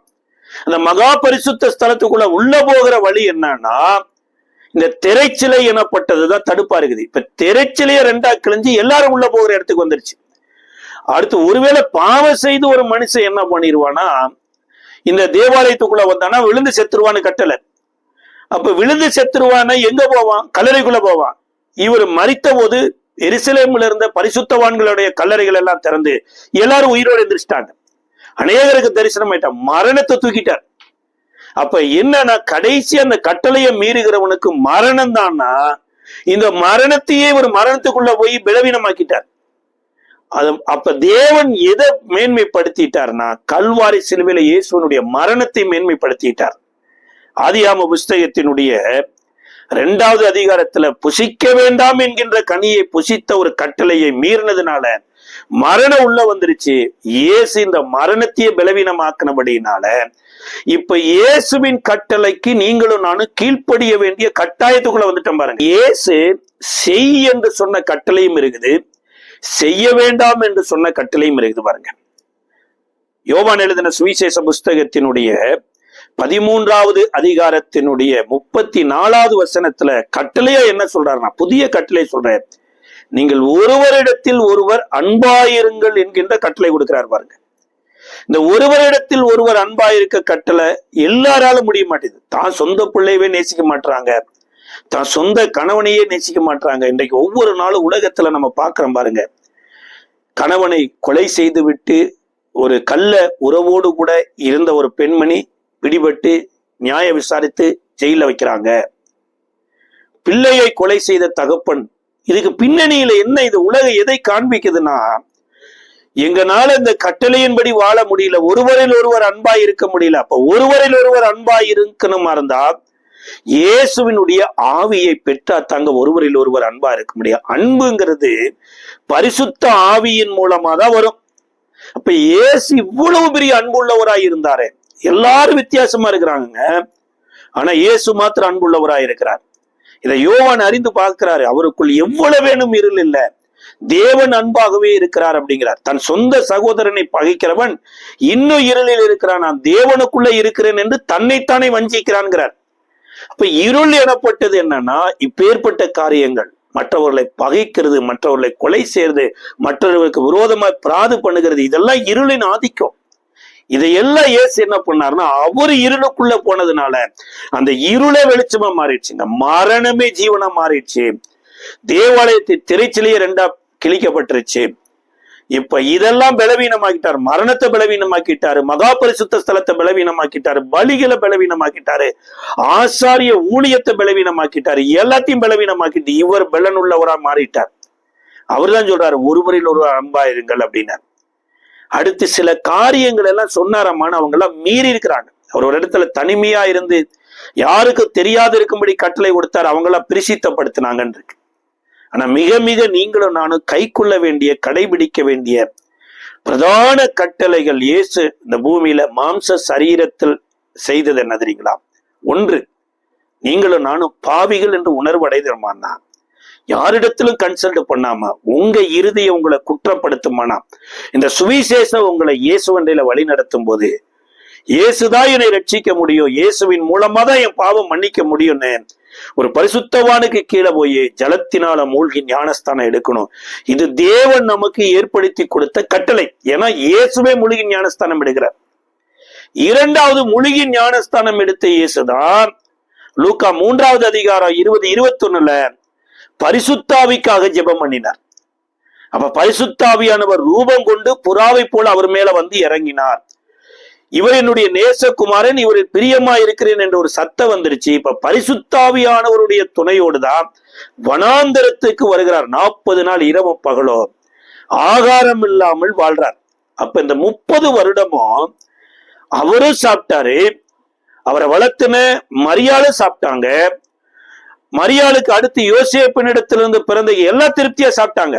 அந்த மகா பரிசுத்த ஸ்தலத்துக்குள்ள உள்ள போகிற வழி என்னன்னா இந்த திரைச்சிலை எனப்பட்டதுதான் தடுப்பா இருக்குது. இப்ப திரைச்சிலைய 2ஆ கிழிஞ்சு எல்லாரும் உள்ள போகிற இடத்துக்கு வந்துருச்சு. அடுத்து ஒருவேளை பாவம் செய்து ஒரு மனுஷன் என்ன பண்ணிடுவானா இந்த தேவாலயத்துக்குள்ள வந்தானா விழுந்து செத்துருவான்னு கட்டளை. அப்ப விழுந்து செத்துருவான எங்க போவான்? கல்லறைக்குள்ள போவான். இவர் மரித்த போது எருசலேம்ல இருந்த பரிசுத்தவான்களுடைய கல்லறைகள் எல்லாம் திறந்து எல்லாரும் உயிரோடு எந்திரிச்சிட்டாங்க. அநேகருக்கு தரிசனம் ஆயிட்டான், மரணத்தை தூக்கிட்டார். அப்ப என்னன்னா கடைசி அந்த கட்டளையை மீறுகிறவனுக்கு மரணம் தான்னா இந்த மரணத்தையே ஒரு மரணத்துக்குள்ள போய் பலவீனமாக்கிட்டார். அப்ப தேவன் எதை மேன்மைப்படுத்திட்டார்னா கல்வாரி சிலுவையில இயேசுவனுடைய மரணத்தை மேன்மைப்படுத்திட்டார். ஆதியாம புஸ்தகத்தினுடைய 2வது அதிகாரத்துல புசிக்க வேண்டாம் என்கின்ற கனியை புசித்த ஒரு கட்டளையை மீறினதுனால மரணம் உள்ள வந்துருச்சு. இயேசு இந்த மரணத்தையே பலவீனமாக்கினபடினால இப்ப இயேசுவின் கட்டளைக்கு நீங்களும் நானும் கீழ்ப்படிய வேண்டிய கட்டாயத்துக்குள்ள வந்துட்டோம் பாருங்க. இயேசு செய் என்று சொன்ன கட்டளையும் இருக்குது, செய்ய வேண்டாம் என்று சொன்ன கட்டளையும் இருக்குது பாருங்க. யோவான் எழுதின சுவிசேஷ புஸ்தகத்தினுடைய 13வது அதிகாரத்தினுடைய 34வது வசனத்துல கட்டளையா என்ன சொல்றாருன்னா, புதிய கட்டளை சொல்றேன், நீங்கள் ஒருவரிடத்தில் ஒருவர் அன்பாயிருங்கள் என்கின்ற கட்டளை கொடுக்கிறார் பாருங்க. இந்த ஒருவரிடத்தில் ஒருவர் அன்பாயிருக்க கட்டளை எல்லாராலும் முடிய மாட்டேங்குது. தான் சொந்த பிள்ளையவே நேசிக்க மாட்டாங்க, தான் சொந்த கணவனையே நேசிக்க மாட்டாங்க. இன்றைக்கு ஒவ்வொரு நாளும் உலகத்துல நம்ம பாக்குறோம் பாருங்க, கணவனை கொலை செய்து விட்டு ஒரு கள்ள உறவோடு கூட இருந்த ஒரு பெண்மணி பிடிபட்டு நியாய விசாரித்து ஜெயில வைக்கிறாங்க. பிள்ளையை கொலை செய்த தகப்பன். இதுக்கு பின்னணியில என்ன, இது உலகம் எதை காண்பிக்குதுன்னா, எங்கனால இந்த கட்டளையின்படி வாழ முடியல, ஒருவரில் ஒருவர் அன்பாய் இருக்க முடியல. அப்ப ஒருவரில் ஒருவர் அன்பாய் இருக்கணுமா இருந்தா இயேசுவினுடைய ஆவியை பெற்றா தாங்க ஒருவரில் ஒருவர் அன்பா இருக்க முடியும். அன்புங்கிறது பரிசுத்த ஆவியின் மூலமா தான் வரும். அப்ப இயேசு இவ்வளவு பெரிய அன்புள்ளவராய் இருந்தாரு. எல்லாரும் வித்தியாசமா இருக்கிறாங்க, ஆனா இயேசு மாத்திரம் அன்புள்ளவராய் இருக்கிறார். இதை யோவான் அறிந்து பார்க்கிறாரு. அவருக்குள் எவ்வளவு வேணும் இருள் இல்ல, தேவன் அன்பாகவே இருக்கிறார் அப்படிங்கிறார். தன் சொந்த சகோதரனை பகைக்கிறவன் இன்னும் இருளில் இருக்கிறான், நான் தேவனுக்குள்ள இருக்கிறேன் என்று தன்னைத்தானே வஞ்சிக்கிறான்கிறார். அப்ப இருள் எனப்பட்டது என்னன்னா, இப்பேற்பட்ட காரியங்கள், மற்றவர்களை பகைக்கிறது, மற்றவர்களை கொலை செய்யறது, மற்றவர்களுக்கு விரோதமாய் பிராது பண்ணுகிறது, இதெல்லாம் இருளின் ஆதிக்கம். இதையெல்லாம் இயேசு என்ன பண்ணாருன்னா, அவரு இருளுக்குள்ள போனதுனால அந்த இருளே வெளிச்சமா மாறிடுச்சுங்க, மரணமே ஜீவனா மாறிடுச்சு, தேவாலயத்தின் திரைச்சிலையே 2ஆ கிழிக்கப்பட்டுருச்சு. இப்ப இதெல்லாம் பலவீனமாக்கிட்டாரு, மரணத்தை பலவீனமாக்கிட்டாரு, மகா பரிசுத்த ஸ்தலத்தை பலவீனமாக்கிட்டாரு, பலிகளை பலவீனமாக்கிட்டாரு, ஆசாரிய ஊழியத்தை பலவீனமாக்கிட்டாரு, எல்லாத்தையும் பலவீனமாக்கிட்டு இவர் பலனுள்ளவரா மாறிட்டார். அவர் தான் சொல்றாரு ஒருவரில் ஒருவர் அன்பாயிருங்கள் அப்படின்னாரு. அடுத்து சில காரியங்கள் எல்லாம் சொன்னாரமான அவங்க எல்லாம் மீறி இருக்கிறாங்க. அவர் ஒரு இடத்துல தனிமையா இருந்து யாருக்கும் தெரியாது இருக்கும்படி கட்டளை கொடுத்தாரு, அவங்களாம் பிரசித்தப்படுத்தினாங்கன்னு இருக்கு. ஆனா மிக மிக நீங்களும் நானும் கை கொள்ள வேண்டிய, கடைபிடிக்க வேண்டிய பிரதான கட்டளைகள் இயேசு இந்த பூமியில மாம்ச சரீரத்தில் செய்தது என்ன தெரியுங்களா? ஒன்று, நீங்களும் நானும் பாவிகள் என்று உணர்வு அடைதமானா, யாரிடத்திலும் கன்சல்ட் பண்ணாம உங்க இறுதியை உங்களை குற்றப்படுத்துமானா, இந்த சுவிசேஷம் உங்களை இயேசுவண்டையில வழி நடத்தும் போது, இயேசுதான் என்னை ரட்சிக்க முடியும், இயேசுவின் மூலமா தான் என் பாவம் மன்னிக்க முடியும்னு ஒரு பரிசுத்தவானுக்கு கீழே போய் ஜலத்தினால மூழ்கி ஞானஸ்தானம் எடுக்கணும். இது தேவன் நமக்கு ஏற்படுத்தி கொடுத்த கட்டளை. ஏன்னா இயேசுவே மூழ்கி ஞானஸ்தானம் எடுக்கிறார். இரண்டாவது, மூழ்கி ஞானஸ்தானம் எடுத்த இயேசுதான் லூக்கா 3வது அதிகாரம் 20-21 பரிசுத்தாவிக்காக ஜெபம் பண்ணினார். அப்ப பரிசுத்தாவியானவர் ரூபம் கொண்டு புறாவை போல அவர் மேல வந்து இறங்கினார். இவர் என்னுடைய நேசகுமாரன், இவரில் பிரியமா இருக்கிறேன் என்ற ஒரு சத்தம் வந்துருச்சு. இப்ப பரிசுத்தாவியானவருடைய துணையோடுதான் வனாந்தரத்துக்கு வருகிறார். 40 நாள் இரவும் பகலோ ஆகாரம் இல்லாமல் வாழ்றார். அப்ப இந்த 30 வருடமும் அவரும் சாப்பிட்டாரு, அவரை வளர்த்துன மரியாளும் சாப்பிட்டாங்க, மரியாளுக்கு அடுத்து யோசேப்பினிடத்திலிருந்து பிறந்த எல்லா திருப்தியா சாப்பிட்டாங்க.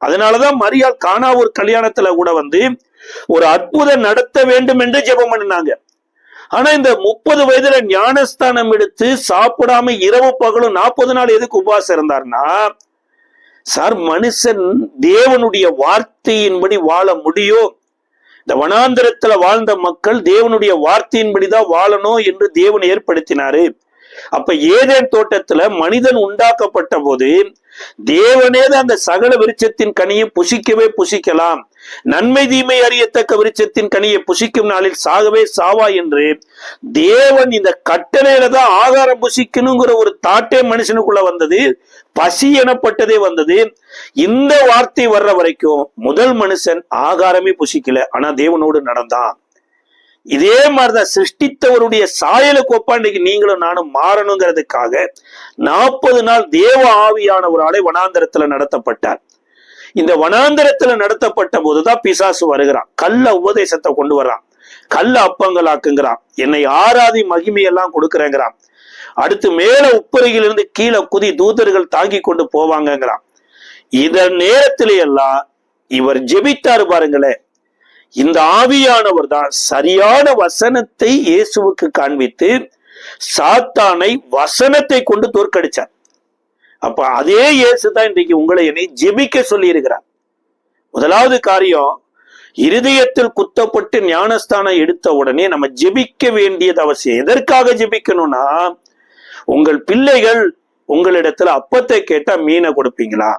அதனாலதான் மரியாள் கானா ஒரு கல்யாணத்துல கூட வந்து ஒரு அற்புதம் நடத்த வேண்டும் என்று ஜெபம் பண்ணினாங்க. ஆனா இந்த 30 வயதுல ஞானஸ்தானம் எடுத்து சாப்பிடாம இரவு பகலும் 40 நாள் எதுக்கு உபவாசம் இருந்தார்னா, சார் மனுஷன் தேவனுடைய வார்த்தையின்படி வாழ முடியும், இந்த வனாந்திரத்துல வாழ்ந்த மக்கள் தேவனுடைய வார்த்தையின்படிதான் வாழணும் என்று தேவன் ஏற்படுத்தினாரு. அப்ப ஏதேன் தோட்டத்துல மனிதன் உண்டாக்கப்பட்ட போது தேவனே அந்த சகல விருட்சத்தின் கனியை புசிக்கவே புசிக்கலாம், நன்மை தீமை அறியத்தக்க விருட்சத்தின் கனியை புசிக்கும் நாளில் சாகவே சாவா என்று தேவன் இந்த கட்டளையில தான் ஆகாரம் புசிக்கணுங்கிற ஒரு தாட்டே மனுஷனுக்குள்ள வந்தது, பசி எனப்பட்டதே வந்தது. இந்த வார்த்தை வர்ற வரைக்கும் முதல் மனுஷன் ஆகாரமே புசிக்கல, ஆனா தேவனோடு நடந்தான். இதே மாதிரிதான் சிருஷ்டித்தவருடைய சாயலுக்கு ஒப்பா இன்னைக்கு நீங்களும் நானும் மாறணுங்கிறதுக்காக 40 நாள் தேவ ஆவியானவராலே வனாந்தரத்துல நடத்தப்பட்டார். இந்த வனாந்தரத்துல நடத்தப்பட்ட போதுதான் பிசாசு வருகிறான், கள்ள உபதேசத்தை கொண்டு வர்றான், கள்ள அப்பங்கள் ஆக்குங்கிறான், என்னை ஆராதி மகிமையெல்லாம் கொடுக்குறேங்கிறான், அடுத்து மேல உப்பருகிலிருந்து கீழே குதி தூதர்கள் தாங்கி கொண்டு போவாங்கிறான். இதன் நேரத்திலே எல்லாம் இவர் ஜெபித்தாரு பாருங்களேன். இந்த ஆவியானவர் தான் சரியான வசனத்தை இயேசுவுக்கு காண்பித்து சாத்தானை வசனத்தை கொண்டு தோற்கடிச்சார். அப்ப அதே இயேசு தான் இன்றைக்கு உங்களை என்னை ஜெபிக்க சொல்லி இருக்கிறார். முதலாவது காரியம், இருதயத்தில் குத்தப்பட்டு ஞானஸ்தானம் எடுத்த உடனே நம்ம ஜெபிக்க வேண்டியது அவசியம். எதற்காக ஜெபிக்கணும்னா, உங்கள் பிள்ளைகள் உங்களிடத்துல அப்பத்தை கேட்டா மீனை கொடுப்பீங்களா,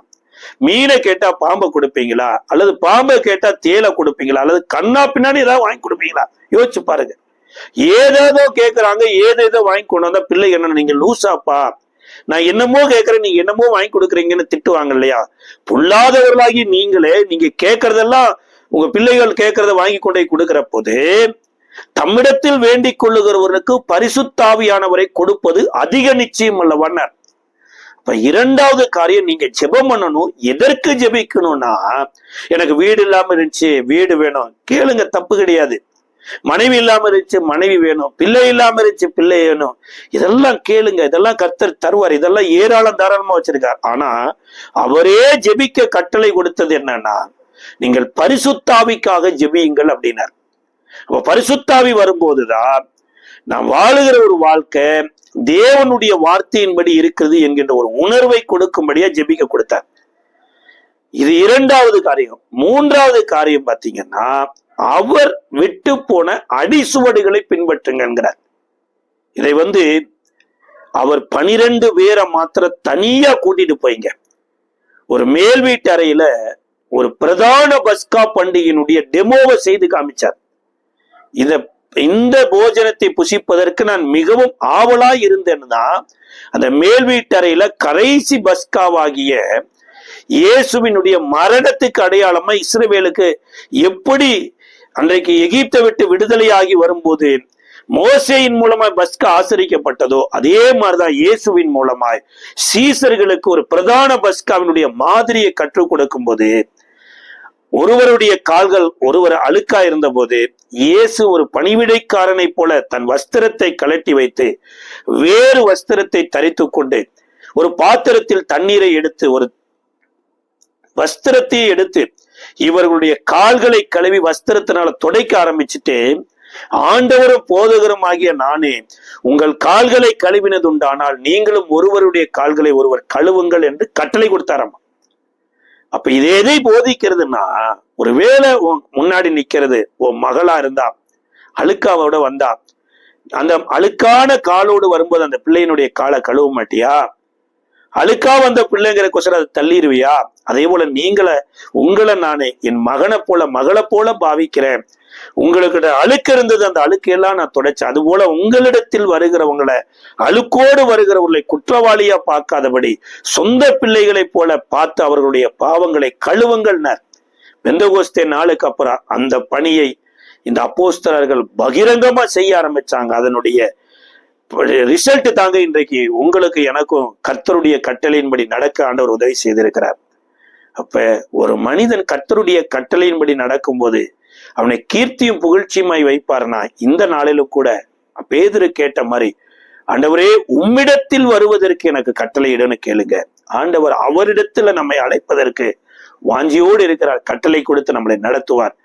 மீனை கேட்டா பாம்பை கொடுப்பீங்களா, அல்லது பாம்பை கேட்டா தேலை கொடுப்பீங்களா, அல்லது கண்ணா பின்னாடி ஏதாவது வாங்கி கொடுப்பீங்களா? யோசிச்சு பாருங்க. ஏதேதோ கேட்கறாங்க, ஏதேதோ வாங்கி கொண்டு வந்தா பிள்ளை என்ன, நீங்க லூசாப்பா, நான் என்னமோ கேட்கறேன், நீங்க என்னமோ வாங்கி கொடுக்குறீங்கன்னு திட்டுவாங்க இல்லையா? பொல்லாதவர்களாகி நீங்க கேட்கறதெல்லாம், உங்க பிள்ளைகள் கேட்கறத வாங்கி கொண்டே கொடுக்கிற போது, தம்மிடத்தில் வேண்டிக் கொள்ளுகிறவர்களுக்கு பரிசுத்தாவியானவரை கொடுப்பது அதிக நிச்சயம் அல்லவண்ணர். இப்ப இரண்டாவது காரியம், நீங்க ஜெபம் பண்ணணும். எதற்கு ஜெபிக்கணும்னா, எனக்கு வீடு இல்லாம இருந்துச்சு, வீடு வேணும், கேளுங்க, தப்பு கிடையாது. மனைவி இல்லாம இருந்துச்சு, மனைவி வேணும், பிள்ளை இல்லாம இருந்துச்சு, பிள்ளை வேணும், இதெல்லாம் கேளுங்க, இதெல்லாம் கர்த்தர் தருவார், இதெல்லாம் ஏராளம் தாராளமா வச்சிருக்கார். ஆனா அவரே ஜெபிக்க கட்டளை கொடுத்தது என்னன்னா, நீங்கள் பரிசுத்தாவிக்காக ஜெபியுங்கள் அப்படின்னார். அப்ப பரிசுத்தாவி வரும்போதுதான் நாம் வாழுகிற ஒரு வாழ்க்கை தேவனுடைய வார்த்தையின்படி இருக்கிறது என்கின்ற ஒரு உணர்வை கொடுக்கும்படியா ஜெபிக்க கொடுத்தார். இது இரண்டாவது காரியம். மூன்றாவது காரியம் பாத்தீங்கன்னா, அவர் விட்டு போன அடிசுவடுகளை பின்பற்றுங்கிறார். இதை அவர் 12 பேரை மாத்திர தனியா கூட்டிட்டு போய்ங்க ஒரு மேல் வீட்டு அறையில ஒரு பிரதான பஸ்கா பண்டிகையினுடைய டெமோவை செய்து காமிச்சார். இந்த போஜனத்தை புசிப்பதற்கு நான் மிகவும் ஆவலா இருந்தேன்னா, அந்த மேல் வீட்டறையில கடைசி பஸ்காவாகிய இயேசுவினுடைய மரணத்துக்கு அடையாளமா இஸ்ரவேலுக்கு எப்படி அன்றைக்கு எகிப்தை விட்டு விடுதலையாகி வரும்போது மோசேயின் மூலமாய் பஸ்கா ஆசரிக்கப்பட்டதோ, அதே மாதிரிதான் இயேசுவின் மூலமாய் சீசர்களுக்கு ஒரு பிரதான பஸ்காவினுடைய மாதிரியை கற்றுக் கொடுக்கும் போது, ஒருவருடைய கால்கள் ஒருவர் அழுக்கா இருந்த போது இயேசு ஒரு பணிவிடைக்காரனை போல தன் வஸ்திரத்தை கலட்டி வைத்து வேறு வஸ்திரத்தை தரித்து கொண்டு ஒரு பாத்திரத்தில் தண்ணீரை எடுத்து ஒரு வஸ்திரத்தை எடுத்து இவர்களுடைய கால்களை கழுவி வஸ்திரத்தினால துடைக்க ஆரம்பிச்சுட்டு, ஆண்டவரும் போதகரும் ஆகிய நானே உங்கள் கால்களை கழுவினது உண்டானால் நீங்களும் ஒருவருடைய கால்களை ஒருவர் கழுவுங்கள் என்று கட்டளை கொடுத்தாராம். அப்ப இது எதை போதிக்கிறதுனா, ஒருவேளை முன்னாடி நிக்கிறது உன் மகளா இருந்தா, அழுக்காவோட வந்தா, அந்த அழுக்கான காலோடு வரும்போது அந்த பிள்ளையினுடைய காலை கழுவ மாட்டியா? அழுக்கா வந்த பிள்ளைங்கிற கொசரம் அதை தள்ளிடுவியா? அதே போல உங்களை நானே என் மகனை போல மகளை போல பாவிக்கிறேன். உங்களுக்கு அழுக்கு இருந்தது, அந்த அழுக்கு எல்லாம் நான் தொடச்சேன். அது போல உங்களிடத்தில் வருகிறவங்களை, அழுக்கோடு வருகிறவர்களை குற்றவாளியா பார்க்காதபடி சொந்த பிள்ளைகளை போல பார்த்து அவர்களுடைய பாவங்களை கழுவுங்கள்னார். பெந்தகோஸ்தே நாளுக்கு அப்புறம் அந்த பணியை இந்த அப்போஸ்தலர்கள் பகிரங்கமா செய்ய ஆரம்பிச்சாங்க. அதனுடைய ரிசல்ட் தாங்க இன்றைக்கு உங்களுக்கு எனக்கும் கர்த்தருடைய கட்டளையின்படி நடக்க ஆண்டவர் உதவி செய்திருக்கிறார். அப்ப ஒரு மனிதன் கர்த்தருடைய கட்டளையின்படி நடக்கும் போது அவனை கீர்த்தியும் புகழ்ச்சியுமாய் வைப்பார்னா, இந்த நாளிலும் கூட பேதுரு கேட்ட மாதிரி, ஆண்டவரே உம்மிடத்தில் வருவதற்கு எனக்கு கட்டளையிடன்னு கேளுங்க. ஆண்டவர் அவரிடத்துல நம்மை அழைப்பதற்கு வாஞ்சியோடு இருக்கிறார். கட்டளை கொடுத்து நம்மளை நடத்துவார்.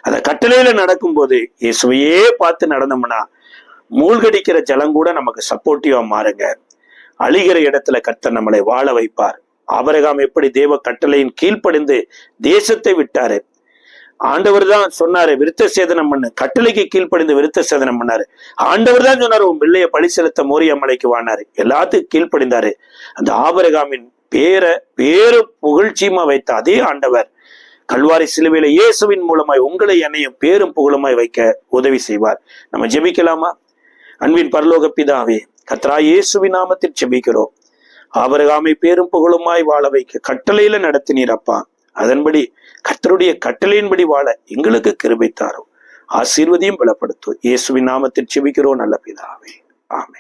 அந்த கட்டளையில நடக்கும் போது இயேசுவையே பார்த்து நடந்தோம்னா மூழ்கடிக்கிற ஜலங்கூட நமக்கு சப்போர்ட்டிவா மாறுங்க. அழிகிற இடத்துல கர்த்தர் நம்மளை வாழ வைப்பார். ஆபிரகாம் எப்படி தேவ கட்டளையின் கீழ்ப்படிந்து தேசத்தை விட்டாரு, ஆண்டவர் தான் சொன்னாரு விருத்த சேதனம் பண்ணு, கட்டளைக்கு கீழ்ப்படிந்து விருத்த சேதனம் பண்ணாரு. ஆண்டவர் தான் சொன்னாரு உன் பிள்ளைய பழி செலுத்த மோரியா மலைக்கு வானாரு, எல்லாத்துக்கும் கீழ்ப்படிந்தாரு. அந்த ஆபிரகாமின் பேரு புகழ்ச்சியுமா வைத்த அதே ஆண்டவர் கல்வாரி சிலுவையில இயேசுவின் மூலமாய் உங்களை என்னையும் பேரும் புகழுமாய் வைக்க உதவி செய்வார். நம்ம ஜெபிக்கலாமா? அன்பின் பரலோக பிதாவே, கர்த்தராகிய இயேசுவின் நாமத்தில் ஜெபிக்கிறோம். ஆபிரகாமை பேரும் புகழுமாய் வாழ வைக்க கட்டளையில நடத்தினீர் அப்பா. அதன்படி கர்த்தருடைய கட்டளையின்படி வாழ எங்களுக்கு கிருபை தாரும். ஆசீர்வதியும் பலப்படுத்தும். இயேசுவின் நாமத்தில் ஜெபிக்கிறோம் நல்ல பிதாவே, ஆமென்.